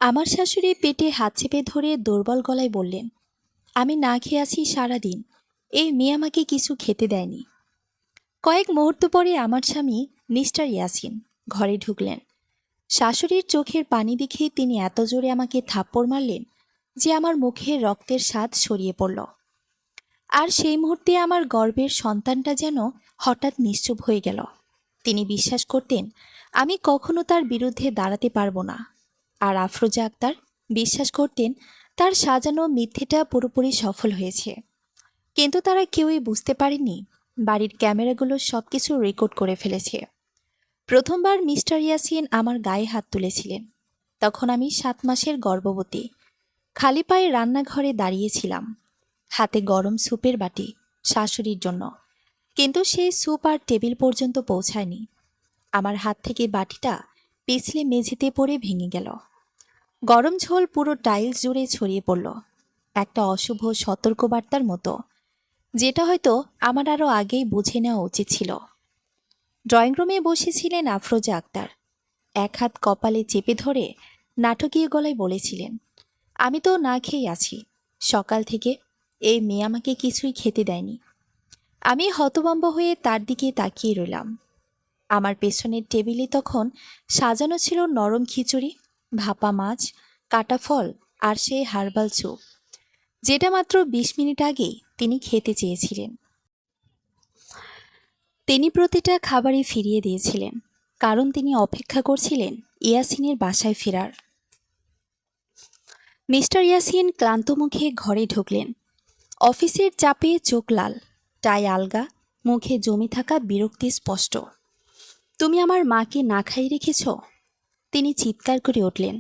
আমার শাশুড়ি পেটে হাত চেপে ধরে দুর্বল গলায় বললেন, আমি না খেয়ে আছি সারাদিন। এই মেয়ে আমাকে কিছু খেতে দেয়নি। কয়েক মুহূর্ত পরে আমার স্বামী মিস্টার ইয়াসিন ঘরে ঢুকলেন। শাশুড়ির চোখের পানি দেখে তিনি এত জোরে আমাকে থাপ্পড় মারলেন যে আমার মুখে রক্তের স্বাদ ছড়িয়ে পড়ল। আর সেই মুহূর্তে আমার গর্ভের সন্তানটা যেন হঠাৎ নিশ্চুপ হয়ে গেল। তিনি বিশ্বাস করতেন আমি কখনো তার বিরুদ্ধে দাঁড়াতে পারবো না। আর আফরোজা আক্তার বিশ্বাস করতেন তার সাজানো মিথ্যেটা পুরোপুরি সফল হয়েছে। কিন্তু তারা কেউই বুঝতে পারেনি বাড়ির ক্যামেরাগুলো সবকিছু রেকর্ড করে ফেলেছে। প্রথমবার মিস্টার ইয়াসিন আমার গায়ে হাত তুলেছিলেন, তখন আমি 7 মাসের গর্ভবতী। খালি পায়ে রান্নাঘরে দাঁড়িয়েছিলাম, হাতে গরম স্যুপের বাটি শাশুড়ির জন্য। কিন্তু সেই স্যুপ আর টেবিল পর্যন্ত পৌঁছায়নি। আমার হাত থেকে বাটিটা পিছলে মেঝেতে পড়ে ভেঙে গেল। গরম ঝোল পুরো টাইলস জুড়ে ছড়িয়ে পড়ল, একটা অশুভ সতর্কবার্তার মতো, যেটা হয়তো আমার আরও আগেই বুঝে নেওয়া উচিত ছিল। ড্রয়িং রুমে বসেছিলেন আফরোজা আক্তার, এক হাত কপালে চেপে ধরে নাটকীয় গলায় বলেছিলেন, আমি তো না খেয়ে আছি সকাল থেকে। এই মেয়ে আমাকে কিছুই খেতে দেয়নি। আমি হতভম্ব হয়ে তার দিকে তাকিয়ে রইলাম। আমার পেছনের টেবিলে তখন সাজানো ছিল নরম খিচুড়ি, ভাপা মাছ, কাটা ফল আর সেই হার্বাল স্যুপ, যেটা মাত্র 20 মিনিট আগেই তিনি খেতে চেয়েছিলেন। তিনি প্রতিটা খাবারই ফিরিয়ে দিয়েছিলেন, কারণ তিনি অপেক্ষা করছিলেন ইয়াসিনের বাসায় ফেরার। মিস্টার ইয়াসিন ক্লান্ত মুখে ঘরে ঢুকলেন। অফিসের চাপে চোখ লাল, টাই আলগা, মুখে জমে থাকা বিরক্তি স্পষ্ট। তুমি আমার মাকে না খাইয়ে রেখেছ? তিনি চিৎকার করে উঠলেন।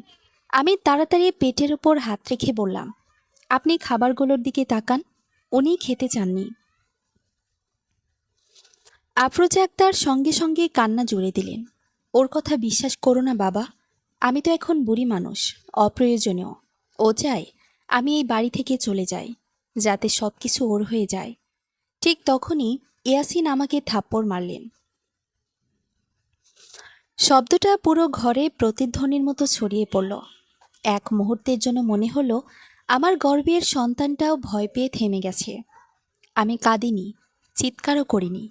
আমি তাড়াতাড়ি পেটের ওপর হাত রেখে বললাম, আপনি খাবারগুলোর দিকে তাকান, উনি খেতে চাননি। আফরোজা আক্তার সঙ্গে সঙ্গে কান্না জুড়ে দিলেন। ওর কথা বিশ্বাস করো না বাবা, আমি তো এখন বুড়ি মানুষ, অপ্রয়োজনীয়। ও চায় আমি এই বাড়ি থেকে চলে যাই, যাতে সব কিছু ওর হয়ে যায়। ঠিক তখনই ইয়াসিন আমাকে থাপ্পড় মারলেন। শব্দটা পুরো ঘরে প্রতিধ্বনির মতো ছড়িয়ে পড়ল। এক মুহূর্তের জন্য মনে হলো আমার গর্ভের সন্তানটাও ভয় পেয়ে থেমে গেছে। আমি কাঁদিনি, চিৎকারও করিনি,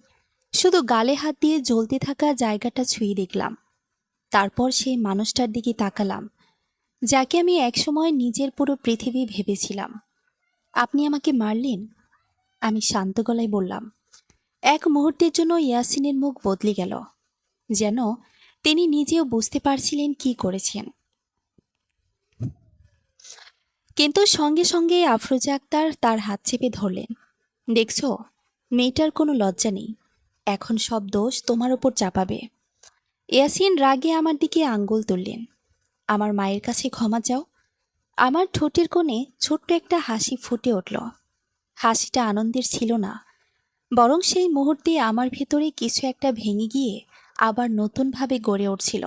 শুধু গালে হাত দিয়ে জ্বলতে থাকা জায়গাটা ছুঁয়ে দেখলাম। তারপর সেই মানুষটার দিকে তাকালাম, যাকে আমি একসময় নিজের পুরো পৃথিবী ভেবেছিলাম। আপনি আমাকে মারলেন, আমি শান্ত গলায় বললাম। এক মুহূর্তের জন্য ইয়াসিনের মুখ বদলে গেল, যেন তিনি নিজেও বুঝতে পারছিলেন কি করেছেন। কিন্তু সঙ্গে সঙ্গে আফরোজা আক্তার তার হাত চেপে ধরলেন। দেখছো, মেয়েটার কোনো লজ্জা নেই, এখন সব দোষ তোমার ওপর চাপাবে। ইয়াসিন রাগে আমার দিকে আঙ্গুল তুললেন। আমার মায়ের কাছে ক্ষমা চাও। আমার ঠোঁটের কোণে ছোট্ট একটা হাসি ফুটে উঠল। হাসিটা আনন্দের ছিল না, বরং সেই মুহূর্তে আমার ভেতরে কিছু একটা ভেঙে গিয়ে আবার নতুনভাবে গড়ে উঠছিল।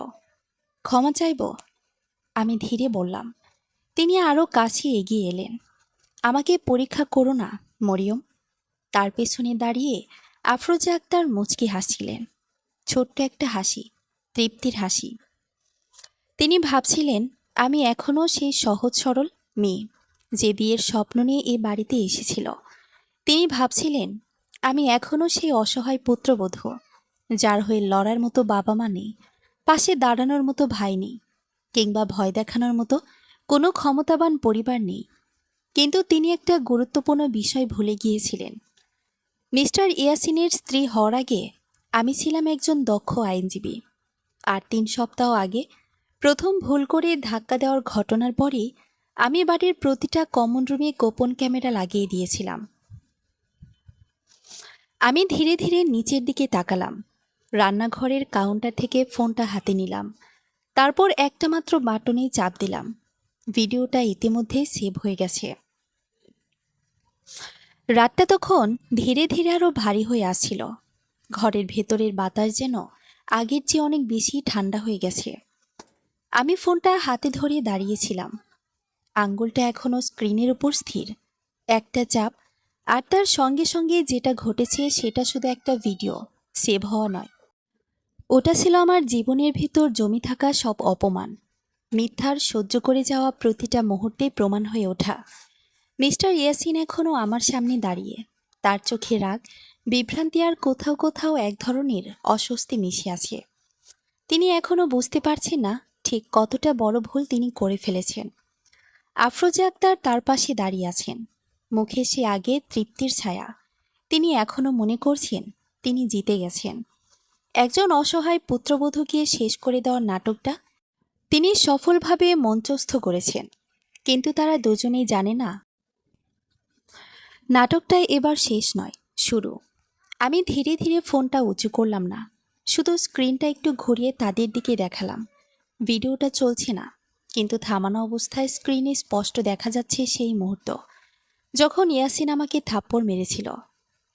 ক্ষমা চাইব, আমি ধীরে বললাম। তিনি আরও কাছে এগিয়ে এলেন। আমাকে পরীক্ষা করো না মরিয়ম। তার পেছনে দাঁড়িয়ে আফরোজা আক্তার মুচকি হাসছিলেন, ছোট্ট একটা হাসি, তৃপ্তির হাসি। তিনি ভাবছিলেন আমি এখনও সেই সহজ সরল মেয়ে যে বিয়ের স্বপ্ন নিয়ে এ বাড়িতে এসেছিল। তিনি ভাবছিলেন আমি এখনও সেই অসহায় পুত্রবধূ যার হয়ে লড়ার মতো বাবা মা নেই, পাশে দাঁড়ানোর মতো ভাই নেই, কিংবা ভয় দেখানোর মতো কোনো ক্ষমতাবান পরিবার নেই। কিন্তু তিনি একটা গুরুত্বপূর্ণ বিষয় ভুলে গিয়েছিলেন। মিস্টার ইয়াসিনের স্ত্রী হওয়ার আগে আমি ছিলাম একজন দক্ষ আইনজীবী। আর 3 সপ্তাহ আগে প্রথম ভুল করে ধাক্কা দেওয়ার ঘটনার পরেই আমি বাড়ির প্রতিটা কমন রুমে গোপন ক্যামেরা লাগিয়ে দিয়েছিলাম। আমি ধীরে ধীরে নিচের দিকে তাকালাম, রান্নাঘরের কাউন্টার থেকে ফোনটা হাতে নিলাম, তারপর একটা মাত্র বাটনেই চাপ দিলাম। ভিডিওটা ইতিমধ্যেই সেভ হয়ে গেছে। রাতটা তখন ধীরে ধীরে আরও ভারী হয়ে আসছিল। ঘরের ভেতরের বাতাস যেন আগের চেয়ে অনেক বেশি ঠান্ডা হয়ে গেছে। আমি ফোনটা হাতে ধরে দাঁড়িয়েছিলাম, আঙ্গুলটা এখনও স্ক্রিনের উপর স্থির। একটা চাপ, আর তার সঙ্গে সঙ্গে যেটা ঘটেছে সেটা শুধু একটা ভিডিও, সেভ হওয়া নয়। ওটা ছিল আমার জীবনের ভিতর জমে থাকা সব অপমান, মিথ্যার সহ্য করে যাওয়া প্রতিটা মুহূর্তে প্রমাণ হয়ে ওঠা। মিস্টার ইয়াসিন এখনও আমার সামনে দাঁড়িয়ে। তার চোখে রাগ, বিভ্রান্তি আর কোথাও কোথাও এক ধরনের অস্বস্তি মিশে আছে। তিনি এখনও বুঝতে পারছেন না ঠিক কতটা বড় ভুল তিনি করে ফেলেছেন। আফরোজা আক্তার তার পাশে দাঁড়িয়ে আছেন, মুখে সে আগের তৃপ্তির ছায়া। তিনি এখনও মনে করছেন তিনি জিতে গেছেন। একজন অসহায় পুত্রবধূকে শেষ করে দেওয়ার নাটকটা তিনি সফলভাবে মঞ্চস্থ করেছেন। কিন্তু তারা দুজনেই জানে না নাটকটাই এবার শেষ নয়, শুরু। আমি ধীরে ধীরে ফোনটা উঁচু করলাম না, শুধু স্ক্রিনটা একটু ঘুরিয়ে তাদের দিকে দেখালাম। ভিডিওটা চলছে না, কিন্তু থামানো অবস্থায় স্ক্রিনে স্পষ্ট দেখা যাচ্ছে সেই মুহূর্ত যখন ইয়াসিন আমাকে থাপ্পড় মেরেছিল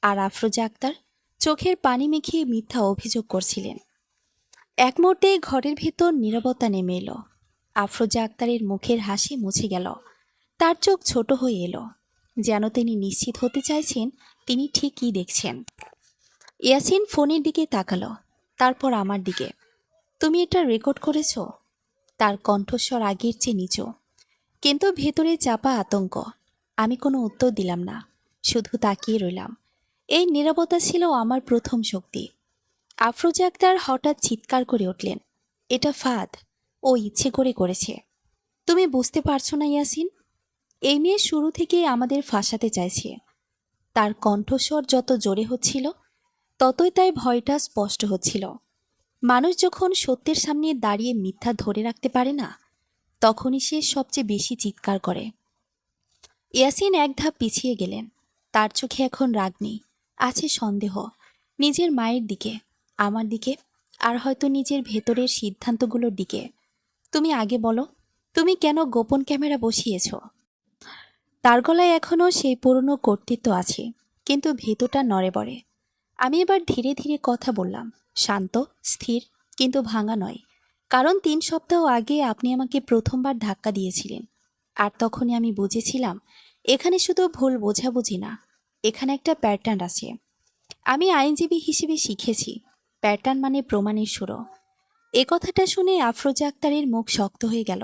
আর আফরোজা আক্তার চোখের পানি মেখে মিথ্যা অভিযোগ করছিলেন। এক মুহূর্তে ঘরের ভেতর নীরবতা নেমে এলো। আফরোজা আক্তারের মুখের হাসি মুছে গেল, তার চোখ ছোট হয়ে এলো, যেন তিনি নিশ্চিত হতে চাইছেন তিনি ঠিক কী দেখছেন। ইয়াসিন ফোনের দিকে তাকালো, তারপর আমার দিকে। তুমি এটা রেকর্ড করেছ? তার কণ্ঠস্বর আগের চেয়ে নিচু, কিন্তু ভেতরে চাপা আতঙ্ক। আমি কোনো উত্তর দিলাম না, শুধু তাকিয়ে রইলাম। এই নীরবতা ছিল আমার প্রথম শক্তি। আফরোজা আক্তার হঠাৎ চিৎকার করে উঠলেন, এটা ফাঁদ, ও ইচ্ছে করে করেছে। তুমি বুঝতে পারছো না ইয়াসিন? এই মেয়ে শুরু থেকেই আমাদের ফাঁসাতে চাইছে। তার কণ্ঠস্বর যত জোরে হচ্ছিল ততই তাই ভয়টা স্পষ্ট হচ্ছিল। মানুষ যখন সত্যের সামনে দাঁড়িয়ে মিথ্যা ধরে রাখতে পারে না, তখনই সে সবচেয়ে বেশি চিৎকার করে। ইয়াসিন এক ধাপ পিছিয়ে গেলেন। তার চোখে এখন রাগ নেই, আছে সন্দেহ। নিজের মায়ের দিকে, আমার দিকে, আর হয়তো নিজের ভেতরের সিদ্ধান্তগুলোর দিকে। তুমি আগে বলো, তুমি কেন গোপন ক্যামেরা বসিয়েছ? তার গলায় এখনও সেই পুরনো কর্তৃত্ব আছে, কিন্তু ভেতরটা নড়ে বড়ে। আমি এবার ধীরে ধীরে কথা বললাম, শান্ত, স্থির, কিন্তু ভাঙা নয়। কারণ 3 সপ্তাহ আগে আপনি আমাকে প্রথমবার ধাক্কা দিয়েছিলেন, আর তখনই আমি বুঝেছিলাম এখানে শুধু ভুল বোঝাবুঝি না, এখানে একটা প্যাটার্ন আছে। আমি আইনজীবী হিসেবে শিখেছি, প্যাটার্ন মানে প্রমাণের সুরো। এ কথাটা শুনে আফরোজা আক্তারের মুখ শক্ত হয়ে গেল।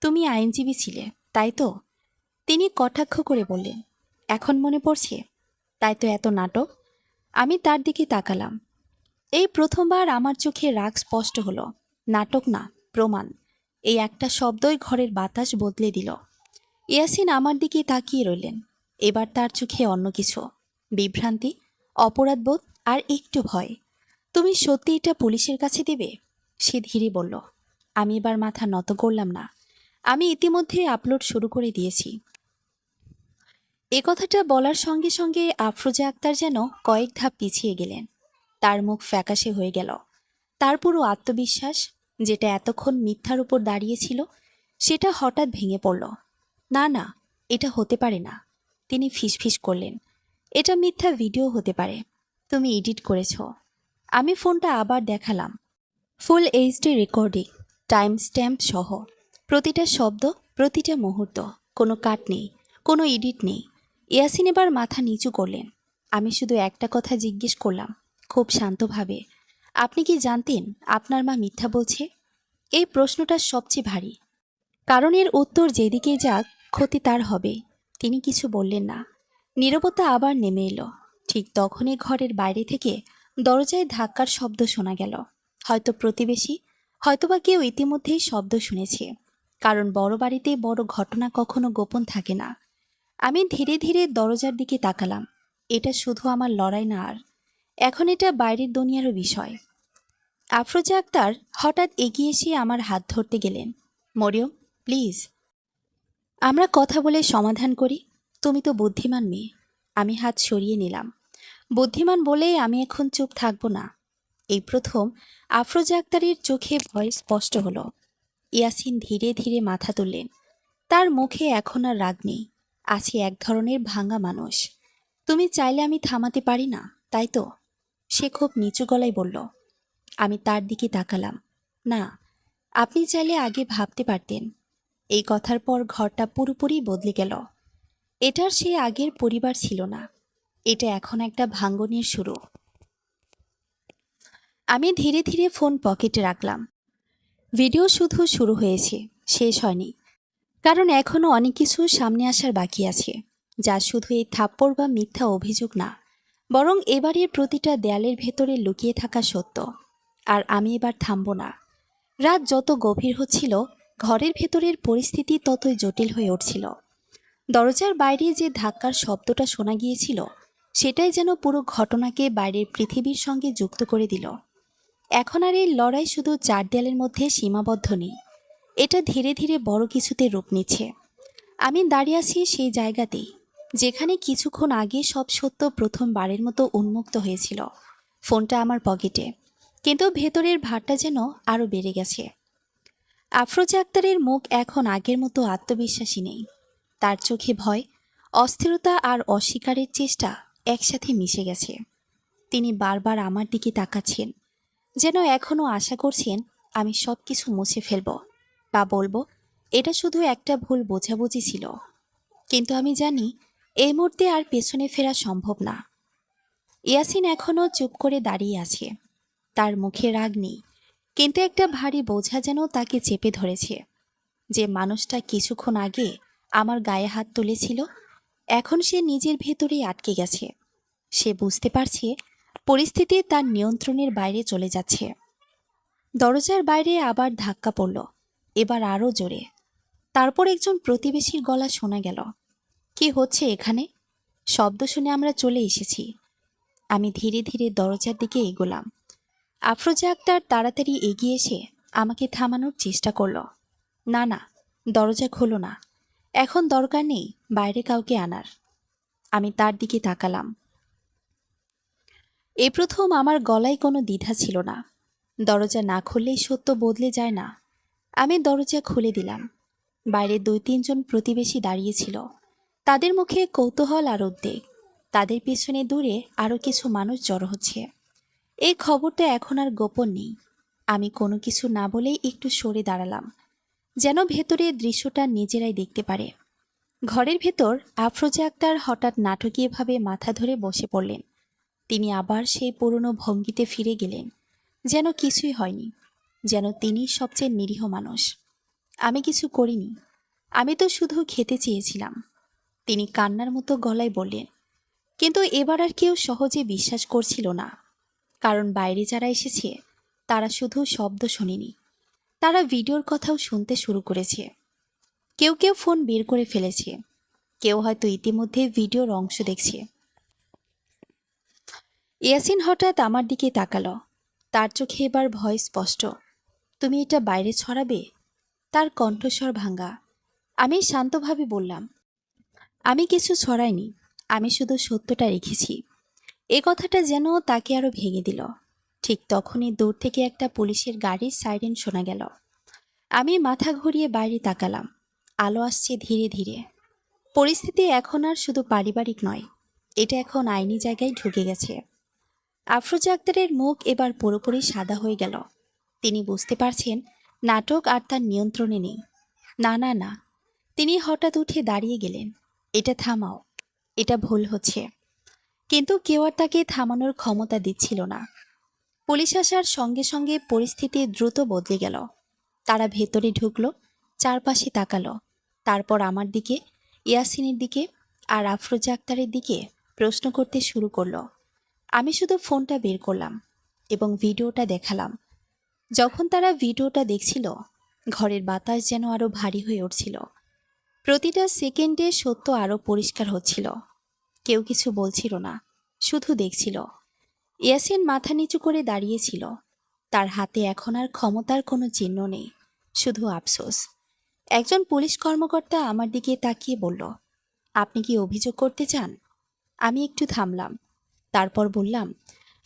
তুমি আইনজীবী ছিলে, তাই তো? তিনি কটাক্ষ করে বললেন, এখন মনে পড়ছে? তাই তো এত নাটক। আমি তার দিকে তাকালাম। এই প্রথমবার আমার চোখে রাগ স্পষ্ট হলো। নাটক না, প্রমাণ। এই একটা শব্দই ঘরের বাতাস বদলে দিল। ইয়াসিন আমার দিকে তাকিয়ে রইলেন। এবার তার চোখে অন্য কিছু, বিভ্রান্তি, অপরাধবোধ আর একটু ভয়। তুমি সত্যি এটা পুলিশের কাছে দেবে? সে ধীরে বলল। আমি এবার মাথা নত করলাম না। আমি ইতিমধ্যে আপলোড শুরু করে দিয়েছি। এ কথাটা বলার সঙ্গে সঙ্গে আফরোজা আক্তার যেন কয়েক ধাপ পিছিয়ে গেলেন। তার মুখ ফ্যাকাশে হয়ে গেল। তার পুরো আত্মবিশ্বাস, যেটা এতক্ষণ মিথ্যার উপর দাঁড়িয়েছিল, সেটা হঠাৎ ভেঙে পড়ল। না না, এটা হতে পারে না, তিনি ফিসফিস করলেন। এটা মিথ্যা ভিডিও হতে পারে, তুমি এডিট করেছ। আমি ফোনটা আবার দেখালাম। Full HD recording, time stamp সহ। প্রতিটা শব্দ, প্রতিটা মুহূর্ত, কোনো কাট নেই, কোনো এডিট নেই। ইয়াসিন এবার মাথা নিচু করলেন। আমি শুধু একটা কথা জিজ্ঞেস করলাম, খুব শান্তভাবে, আপনি কি জানতেন আপনার মা মিথ্যা বলছে? এই প্রশ্নটা সবচেয়ে ভারী, কারণ এর উত্তর যেদিকেই যাক ক্ষতি তার হবে। তিনি কিছু বললেন না। নীরবতা আবার নেমে এলো। ঠিক তখনই ঘরের বাইরে থেকে দরজায় ধাক্কার শব্দ শোনা গেল। হয়তো প্রতিবেশী, হয়তোবা কেউ ইতিমধ্যেই শব্দ শুনেছে, কারণ বড় বাড়িতে বড় ঘটনা কখনো গোপন থাকে না। আমি ধীরে ধীরে দরজার দিকে তাকালাম। এটা শুধু আমার লড়াই না, আর এখন এটা বাইরের দুনিয়ারও বিষয়। আফরোজা আক্তার হঠাৎ এগিয়ে এসে আমার হাত ধরতে গেলেন। মরিয়ম, প্লিজ, আমরা কথা বলে সমাধান করি। তুমি তো বুদ্ধিমান মেয়ে। আমি হাত সরিয়ে নিলাম। বুদ্ধিমান বলে আমি এখন চুপ থাকবো না। এই প্রথম আফরোজা আক্তারের চোখে ভয় স্পষ্ট হলো। ইয়াসিন ধীরে ধীরে মাথা তুললেন। তার মুখে এখন আর রাগ নেই, আছে এক ধরনের ভাঙা মানুষ। তুমি চাইলে আমি থামাতে পারি না, তাই তো? সে খুব নিচু গলায় বলল। আমি তার দিকে তাকালাম। না, আপনি চাইলে আগে ভাবতে পারতেন। এই কথার পর ঘরটা পুরোপুরি বদলে গেল। এটার সে আগের পরিবার ছিল না, এটা এখন একটা ভাঙ্গনের শুরু। আমি ধীরে ধীরে ফোন পকেটে রাখলাম। ভিডিও শুধু শুরু হয়েছে, শেষ হয়নি। কারণ এখনও অনেক কিছু সামনে আসার বাকি আছে, যা শুধু এই থাপ্পড় বা মিথ্যা অভিযোগ না, বরং এবারের প্রতিটা দেয়ালের ভেতরে লুকিয়ে থাকা সত্য। আর আমি এবার থামব না। রাত যত গভীর হচ্ছিল, ঘরের ভেতরের পরিস্থিতি ততই জটিল হয়ে উঠছিল। দরজার বাইরে যে ধাক্কার শব্দটা শোনা গিয়েছিল, সেটাই যেন পুরো ঘটনাকে বাইরের পৃথিবীর সঙ্গে যুক্ত করে দিল। এখন আর এই লড়াই শুধু চার দেয়ালের মধ্যে সীমাবদ্ধ নেই, এটা ধীরে ধীরে বড় কিছুতে রূপ নিচ্ছে। আমি দাঁড়িয়ে আছি সেই জায়গাতেই, যেখানে কিছুক্ষণ আগে সব সত্য প্রথমবারের মতো উন্মুক্ত হয়েছিল। ফোনটা আমার পকেটে, কিন্তু ভেতরের ভারটা যেন আরও বেড়ে গেছে। আফরোজা আক্তারের মুখ এখন আগের মতো আত্মবিশ্বাসী নেই। তার চোখে ভয়, অস্থিরতা আর অস্বীকারের চেষ্টা একসাথে মিশে গেছে। তিনি বারবার আমার দিকে তাকাচ্ছেন, যেন এখনও আশা করছেন আমি সব কিছু মুছে ফেলব বা বলবো এটা শুধু একটা ভুল বোঝাবুঝি ছিল। কিন্তু আমি জানি এই মুহূর্তে আর পেছনে ফেরা সম্ভব না। ইয়াসিন এখনও চুপ করে দাঁড়িয়ে আছে। তার মুখে রাগ নেই, কিন্তু একটা ভারী বোঝা যেন তাকে চেপে ধরেছে। যে মানুষটা কিছুক্ষণ আগে আমার গায়ে হাত তুলেছিল, এখন সে নিজের ভেতরেই আটকে গেছে। সে বুঝতে পারছে পরিস্থিতি তার নিয়ন্ত্রণের বাইরে চলে যাচ্ছে। দরজার বাইরে আবার ধাক্কা পড়ল, এবার আরও জোরে। তারপর একজন প্রতিবেশীর গলা শোনা গেল, কি হচ্ছে এখানে? শব্দ শুনে আমরা চলে এসেছি। আমি ধীরে ধীরে দরজার দিকে এগোলাম। আফরোজা আক্তার তাড়াতাড়ি এগিয়ে এসে আমাকে থামানোর চেষ্টা করল। না না, দরজা খোলো না, এখন দরকার নেই বাইরে কাউকে আনার। আমি তার দিকে তাকালাম। এই প্রথম আমার গলায় কোনো দ্বিধা ছিল না। দরজা না খুললেই সত্য বদলে যায় না। আমি দরজা খুলে দিলাম। বাইরে 2-3 জন প্রতিবেশী দাঁড়িয়েছিল। তাদের মুখে কৌতূহল আর উদ্বেগ। তাদের পিছনে দূরে আরও কিছু মানুষ জড়ো হচ্ছে। এই খবরটা এখন আর গোপন নেই। আমি কোনো কিছু না বলেই একটু সরে দাঁড়ালাম, যেন ভেতরের দৃশ্যটা নিজেরাই দেখতে পারে। ঘরের ভেতর আফরোজা আক্তার হঠাৎ নাটকীয়ভাবে মাথা ধরে বসে পড়লেন। তিনি আবার সেই পুরনো ভঙ্গিতে ফিরে গেলেন, যেন কিছুই হয়নি, যেন তিনি সবচেয়ে নিরীহ মানুষ। আমি কিছু করিনি, আমি তো শুধু খেতে চেয়েছিলাম, তিনি কান্নার মতো গলায় বললেন। কিন্তু এবার আর কেউ সহজে বিশ্বাস করছিল না। কারণ বাইরে যারা এসেছে তারা শুধু শব্দ শোনেনি, তারা ভিডিওর কথাও শুনতে শুরু করেছে। কেউ কেউ ফোন বের করে ফেলেছে, কেউ হয়তো ইতিমধ্যে ভিডিওর অংশ দেখছে। ইয়াসিন হঠাৎ আমার দিকে তাকালো। তার চোখে এবার ভয় স্পষ্ট। তুমি এটা বাইরে ছড়াবে? তার কণ্ঠস্বর ভাঙা। আমি শান্তভাবে বললাম, আমি কিছু ছড়াইনি, আমি শুধু সত্যটা রেখেছি। এ কথাটা যেন তাকে আরো ভেঙে দিল। ঠিক তখনই দূর থেকে একটা পুলিশের গাড়ির সাইরেন শোনা গেল। আমি মাথা ঘুরিয়ে বাইরে তাকালাম। আলো আসছে ধীরে ধীরে। পরিস্থিতি এখন আর শুধু পারিবারিক নয়, এটা এখন আইনি জায়গায় ঢুকে গেছে। আফরোজা আক্তারের মুখ এবার পুরোপুরি সাদা হয়ে গেল। তিনি বুঝতে পারছেন নাটক আর তার নিয়ন্ত্রণে নেই। না না না, তিনি হঠাৎ উঠে দাঁড়িয়ে গেলেন। এটা থামাও, এটা ভুল হচ্ছে। কিন্তু কেউ আর তাকে থামানোর ক্ষমতা দিচ্ছিল না। পুলিশ আসার সঙ্গে সঙ্গে পরিস্থিতি দ্রুত বদলে গেল। তারা ভেতরে ঢুকলো, চারপাশে তাকালো, তারপর আমার দিকে, ইয়াসিনের দিকে আর আফরোজা আক্তারের দিকে প্রশ্ন করতে শুরু করলো। আমি শুধু ফোনটা বের করলাম এবং ভিডিওটা দেখালাম। যখন তারা ভিডিওটা দেখছিল, ঘরের বাতাস যেন আরো ভারী হয়ে উঠছিল। প্রতিটা সেকেন্ডে সত্য আরো পরিষ্কার হচ্ছিল। কেউ কিছু বলছিল না, শুধু দেখছিল। ইয়াসিন মাথা নিচু করে দাঁড়িয়েছিল। তার হাতে এখন আর ক্ষমতার কোনো চিহ্ন নেই, শুধু আফসোস। একজন পুলিশ কর্মকর্তা আমার দিকে তাকিয়ে বলল, আপনি কি অভিযোগ করতে চান? আমি একটু থামলাম, তারপর বললাম,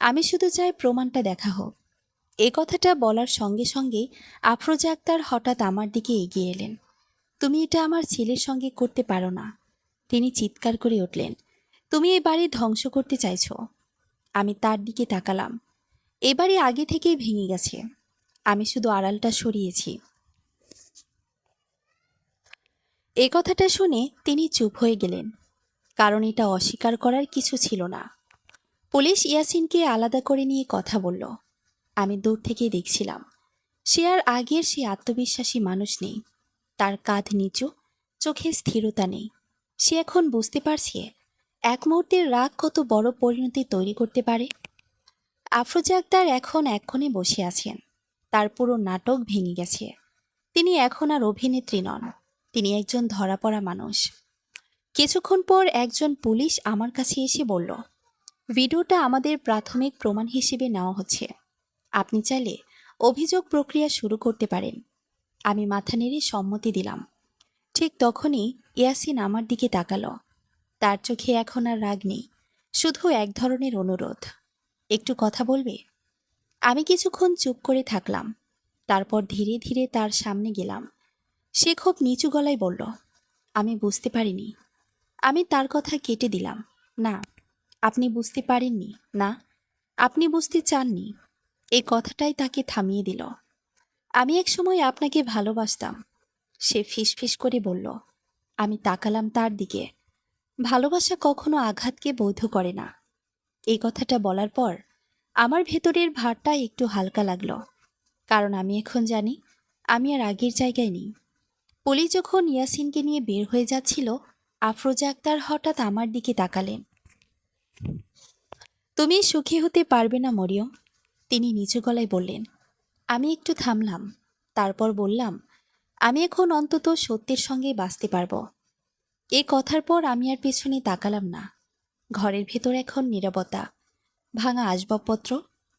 আমি শুধু চাই প্রমাণটা দেখা হোক। এই কথাটা বলার সঙ্গে সঙ্গেই আফরোজা আক্তার হঠাৎ আমার দিকে এগিয়ে এলেন। তুমি এটা আমার ছেলের সঙ্গে করতে পারো না, তিনি চিৎকার করে উঠলেন। তুমি এই বাড়ি ধ্বংস করতে চাইছো। আমি তার দিকে তাকালাম। এ বাড়ি আগে থেকেই ভেঙে গেছে, আমি শুধু আড়ালটা সরিয়েছি। এই কথাটা শুনে তিনি চুপ হয়ে গেলেন, কারণ এটা অস্বীকার করার কিছু ছিল না। পুলিশ ইয়াসিনকে আলাদা করে নিয়ে কথা বলল। আমি দূর থেকে দেখছিলাম। সে আর আগের সেই আত্মবিশ্বাসী মানুষ নেই। তার কাঁধ নিচু, চোখে স্থিরতা নেই। সে এখন বুঝতে পারছে এক মুহূর্তের রাগ কত বড় পরিণতি তৈরি করতে পারে। আফরোজা আক্তার এখন এক্ষণে বসে আছেন। তার পুরো নাটক ভেঙে গেছে। তিনি এখন আর অভিনেত্রী নন, তিনি একজন ধরাপড়া মানুষ। কিছুক্ষণ পর একজন পুলিশ আমার কাছে এসে বলল, ভিডিওটা আমাদের প্রাথমিক প্রমাণ হিসেবে নেওয়া হচ্ছে, আপনি চাইলে অভিযোগ প্রক্রিয়া শুরু করতে পারেন। আমি মাথা নেড়ে সম্মতি দিলাম। ঠিক তখনই ইয়াসিন আমার দিকে তাকালো। তার চোখে এখন আর রাগ নেই, শুধু এক ধরনের অনুরোধ, একটু কথা বলবে। আমি কিছুক্ষণ চুপ করে থাকলাম, তারপর ধীরে ধীরে তার সামনে গেলাম। সে খুব নিচু গলায় বলল, আমি বুঝতে পারিনি। আমি তার কথা কেটে দিলাম, না, আপনি বুঝতে পারেননি, না, আপনি বুঝতে চাননি। এই কথাটাই তাকে থামিয়ে দিল। আমি এক সময় আপনাকে ভালোবাসতাম। সে ফিসফিস করে বলল। আমি তাকালাম তার দিকে। ভালোবাসা কখনো আঘাতকে বৈধ করে না। এই কথাটা বলার পর আমার ভেতরের ভারটা একটু হালকা লাগলো, কারণ আমি এখন জানি আমি আর আগের জায়গায় নেই। পুলিশ যখন ইয়াসিনকে নিয়ে বের হয়ে যাচ্ছিল, আফরোজা আক্তার হঠাৎ আমার দিকে তাকালেন। তুমি সুখী হতে পারবে না মরিয়ম, তিনি নিচু গলায় বললেন। আমি একটু থামলাম, তারপর বললাম, আমি এখন অন্তত সত্যের সঙ্গে বাঁচতে পারবো। এই কথার পর আমি আর পেছনে তাকালাম না। ঘরের ভেতর এখন নীরবতা, ভাঙা আসবাবপত্র,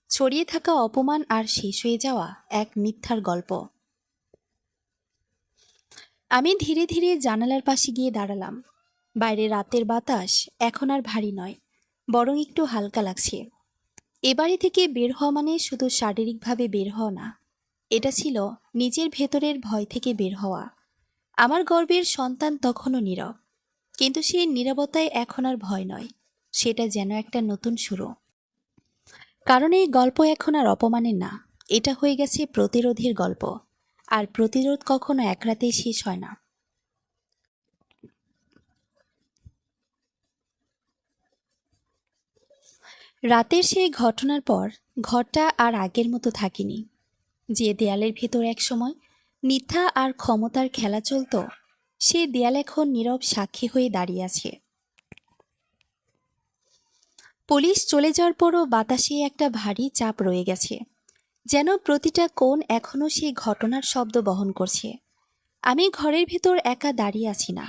ছড়িয়ে থাকা অপমান আর শেষ হয়ে যাওয়া এক মিথ্যার গল্প। আমি ধীরে ধীরে জানালার পাশে গিয়ে দাঁড়ালাম। বাইরে রাতের বাতাস এখন আর ভারী নয়, বরং একটু হালকা লাগছে। এ বাড়ি থেকে বের হওয়া মানে শুধু শারীরিকভাবে বের হওয়া না, এটা ছিল নিজের ভেতরের ভয় থেকে বের হওয়া। আমার গর্বের সন্তান তখনও নীরব, কিন্তু সেই নীরবতায় এখন আর ভয় নয়, সেটা যেন একটা নতুন শুরু। কারণ এই গল্প এখন আর অপমানের না, এটা হয়ে গেছে প্রতিরোধের গল্প। আর প্রতিরোধ কখনো এক রাতেই শেষ হয় না। রাতের সেই ঘটনার পর ঘরটা আর আগের মতো থাকেনি। যে দেয়ালের ভেতর একসময় মিথ্যা আর ক্ষমতার খেলা চলত, সে দেয়াল এখন নীরব সাক্ষী হয়ে দাঁড়িয়ে আছে। পুলিশ চলে যাওয়ার পরও বাতাসে একটা ভারী চাপ রয়ে গেছে, যেন প্রতিটা কোণ এখনও সেই ঘটনার শব্দ বহন করছে। আমি ঘরের ভেতর একা দাঁড়িয়ে আছি না,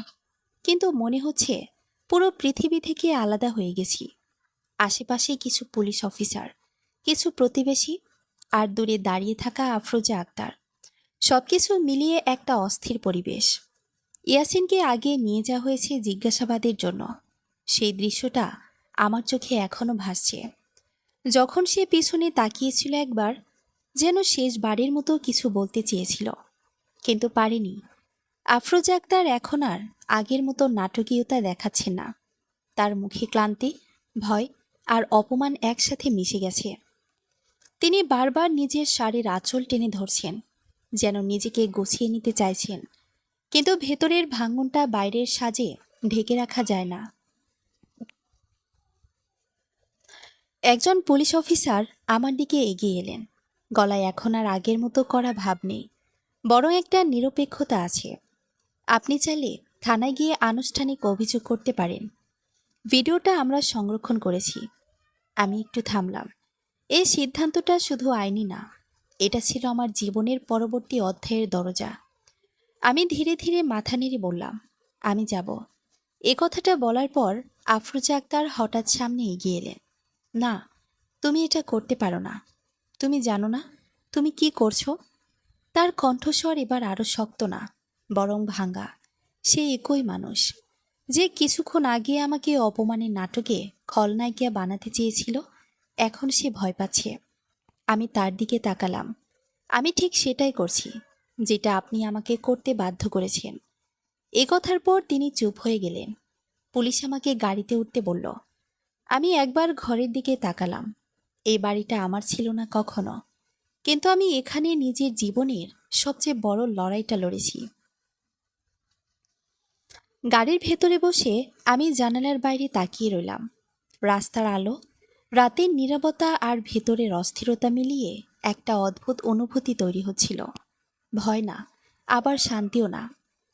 কিন্তু মনে হচ্ছে পুরো পৃথিবী থেকে আলাদা হয়ে গেছি। আশেপাশে কিছু পুলিশ অফিসার, কিছু প্রতিবেশী, আর দূরে দাঁড়িয়ে থাকা আফরোজা আক্তার, সবকিছু মিলিয়ে একটা অস্থির পরিবেশ। ইয়াসিনকে আগে নিয়ে যাওয়া হয়েছে জিজ্ঞাসাবাদের জন্য। সেই দৃশ্যটা আমার চোখে এখনো ভাসছে। যখন সে পিছনে তাকিয়েছিল একবার, যেন শেষবারের মতো কিছু বলতে চেয়েছিল, কিন্তু পারেনি। আফরোজা আক্তার এখন আর আগের মতো নাটকীয়তা দেখাচ্ছে না। তার মুখে ক্লান্তি, ভয় আর অপমান একসাথে মিশে গেছে। তিনি বারবার নিজের শাড়ির আঁচল টেনে ধরছেন, যেন নিজেকে গুছিয়ে নিতে চাইছেন, কিন্তু ভেতরের ভাঙনটা বাইরের সাজে ঢেকে রাখা যায় না। একজন পুলিশ অফিসার আমার দিকে এগিয়ে এলেন। গলায় এখন আর আগের মতো করা ভাব নেই, বরং একটা নিরপেক্ষতা আছে। আপনি চাইলে থানায় গিয়ে আনুষ্ঠানিক অভিযোগ করতে পারেন। ভিডিওটা আমরা সংরক্ষণ করেছি। আমি একটু থামলাম। এই সিদ্ধান্তটা শুধু আইনি না, এটা ছিল আমার জীবনের পরবর্তী অধ্যায়ের দরজা। আমি ধীরে ধীরে মাথা নেড়ে বললাম, আমি যাব। এ কথাটা বলার পর আফরোজা আক্তার হঠাৎ সামনে এগিয়ে এলেন। না, তুমি এটা করতে পারো না। তুমি জানো না তুমি কি করছো। তার কণ্ঠস্বর এবার আরো শক্ত না, বরং ভাঙা। সে একই মানুষ যে কিছুক্ষণ আগে আমাকে অপমানের নাটকে খলনায়িকা বানাতে চেয়েছিল, এখন সে ভয় পাচ্ছে। আমি তার দিকে তাকালাম। আমি ঠিক সেটাই করছি, যেটা আপনি আমাকে করতে বাধ্য করেছেন। এ কথার পর তিনি চুপ হয়ে গেলেন। পুলিশ আমাকে গাড়িতে উঠতে বলল। আমি একবার ঘরের দিকে তাকালাম। এই বাড়িটা আমার ছিল না কখনো, কিন্তু আমি এখানে নিজের জীবনের সবচেয়ে বড় লড়াইটা লড়েছি। গাড়ির ভেতরে বসে আমি জানালার বাইরে তাকিয়ে রইলাম। রাস্তার আলো, রাতের নীরবতা আর ভেতরের অস্থিরতা মিলিয়ে একটা অদ্ভুত অনুভূতি তৈরি হচ্ছিল। ভয় না, আবার শান্তিও না।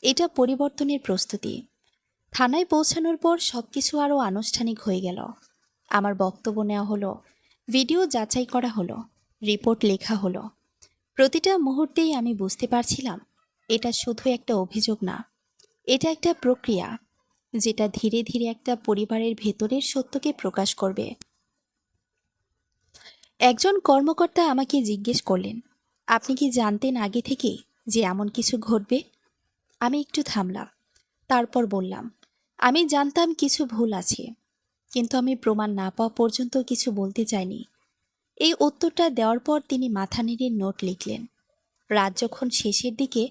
এটা পরিবর্তনের প্রস্তুতি। থানায় পৌঁছানোর পর সবকিছু আরও আনুষ্ঠানিক হয়ে গেল। আমার বক্তব্য নেওয়া হলো, ভিডিও যাচাই করা হলো, রিপোর্ট লেখা হলো। প্রতিটা মুহূর্তেই আমি বুঝতে পারছিলাম এটা শুধু একটা অভিযোগ না, এটা একটা প্রক্রিয়া যেটা ধীরে ধীরে একটা পরিবারের ভেতরের সত্যকে প্রকাশ করবে। একজন কর্মকর্তা আমাকে জিজ্ঞেস করলেন, আপনি কি জানতেন আগে থেকে যে এমন কিছু ঘটবে? আমি একটু থামলাম, তারপর বললাম, আমি জানতাম কিছু ভুল আছে, কিন্তু আমি প্রমাণ না পাওয়া পর্যন্ত কিছু বলতে চাইনি। এই উত্তরটা দেওয়ার পর তিনি মাথা নেড়ে নোট লিখলেন। রাত যখন শেষের দিকে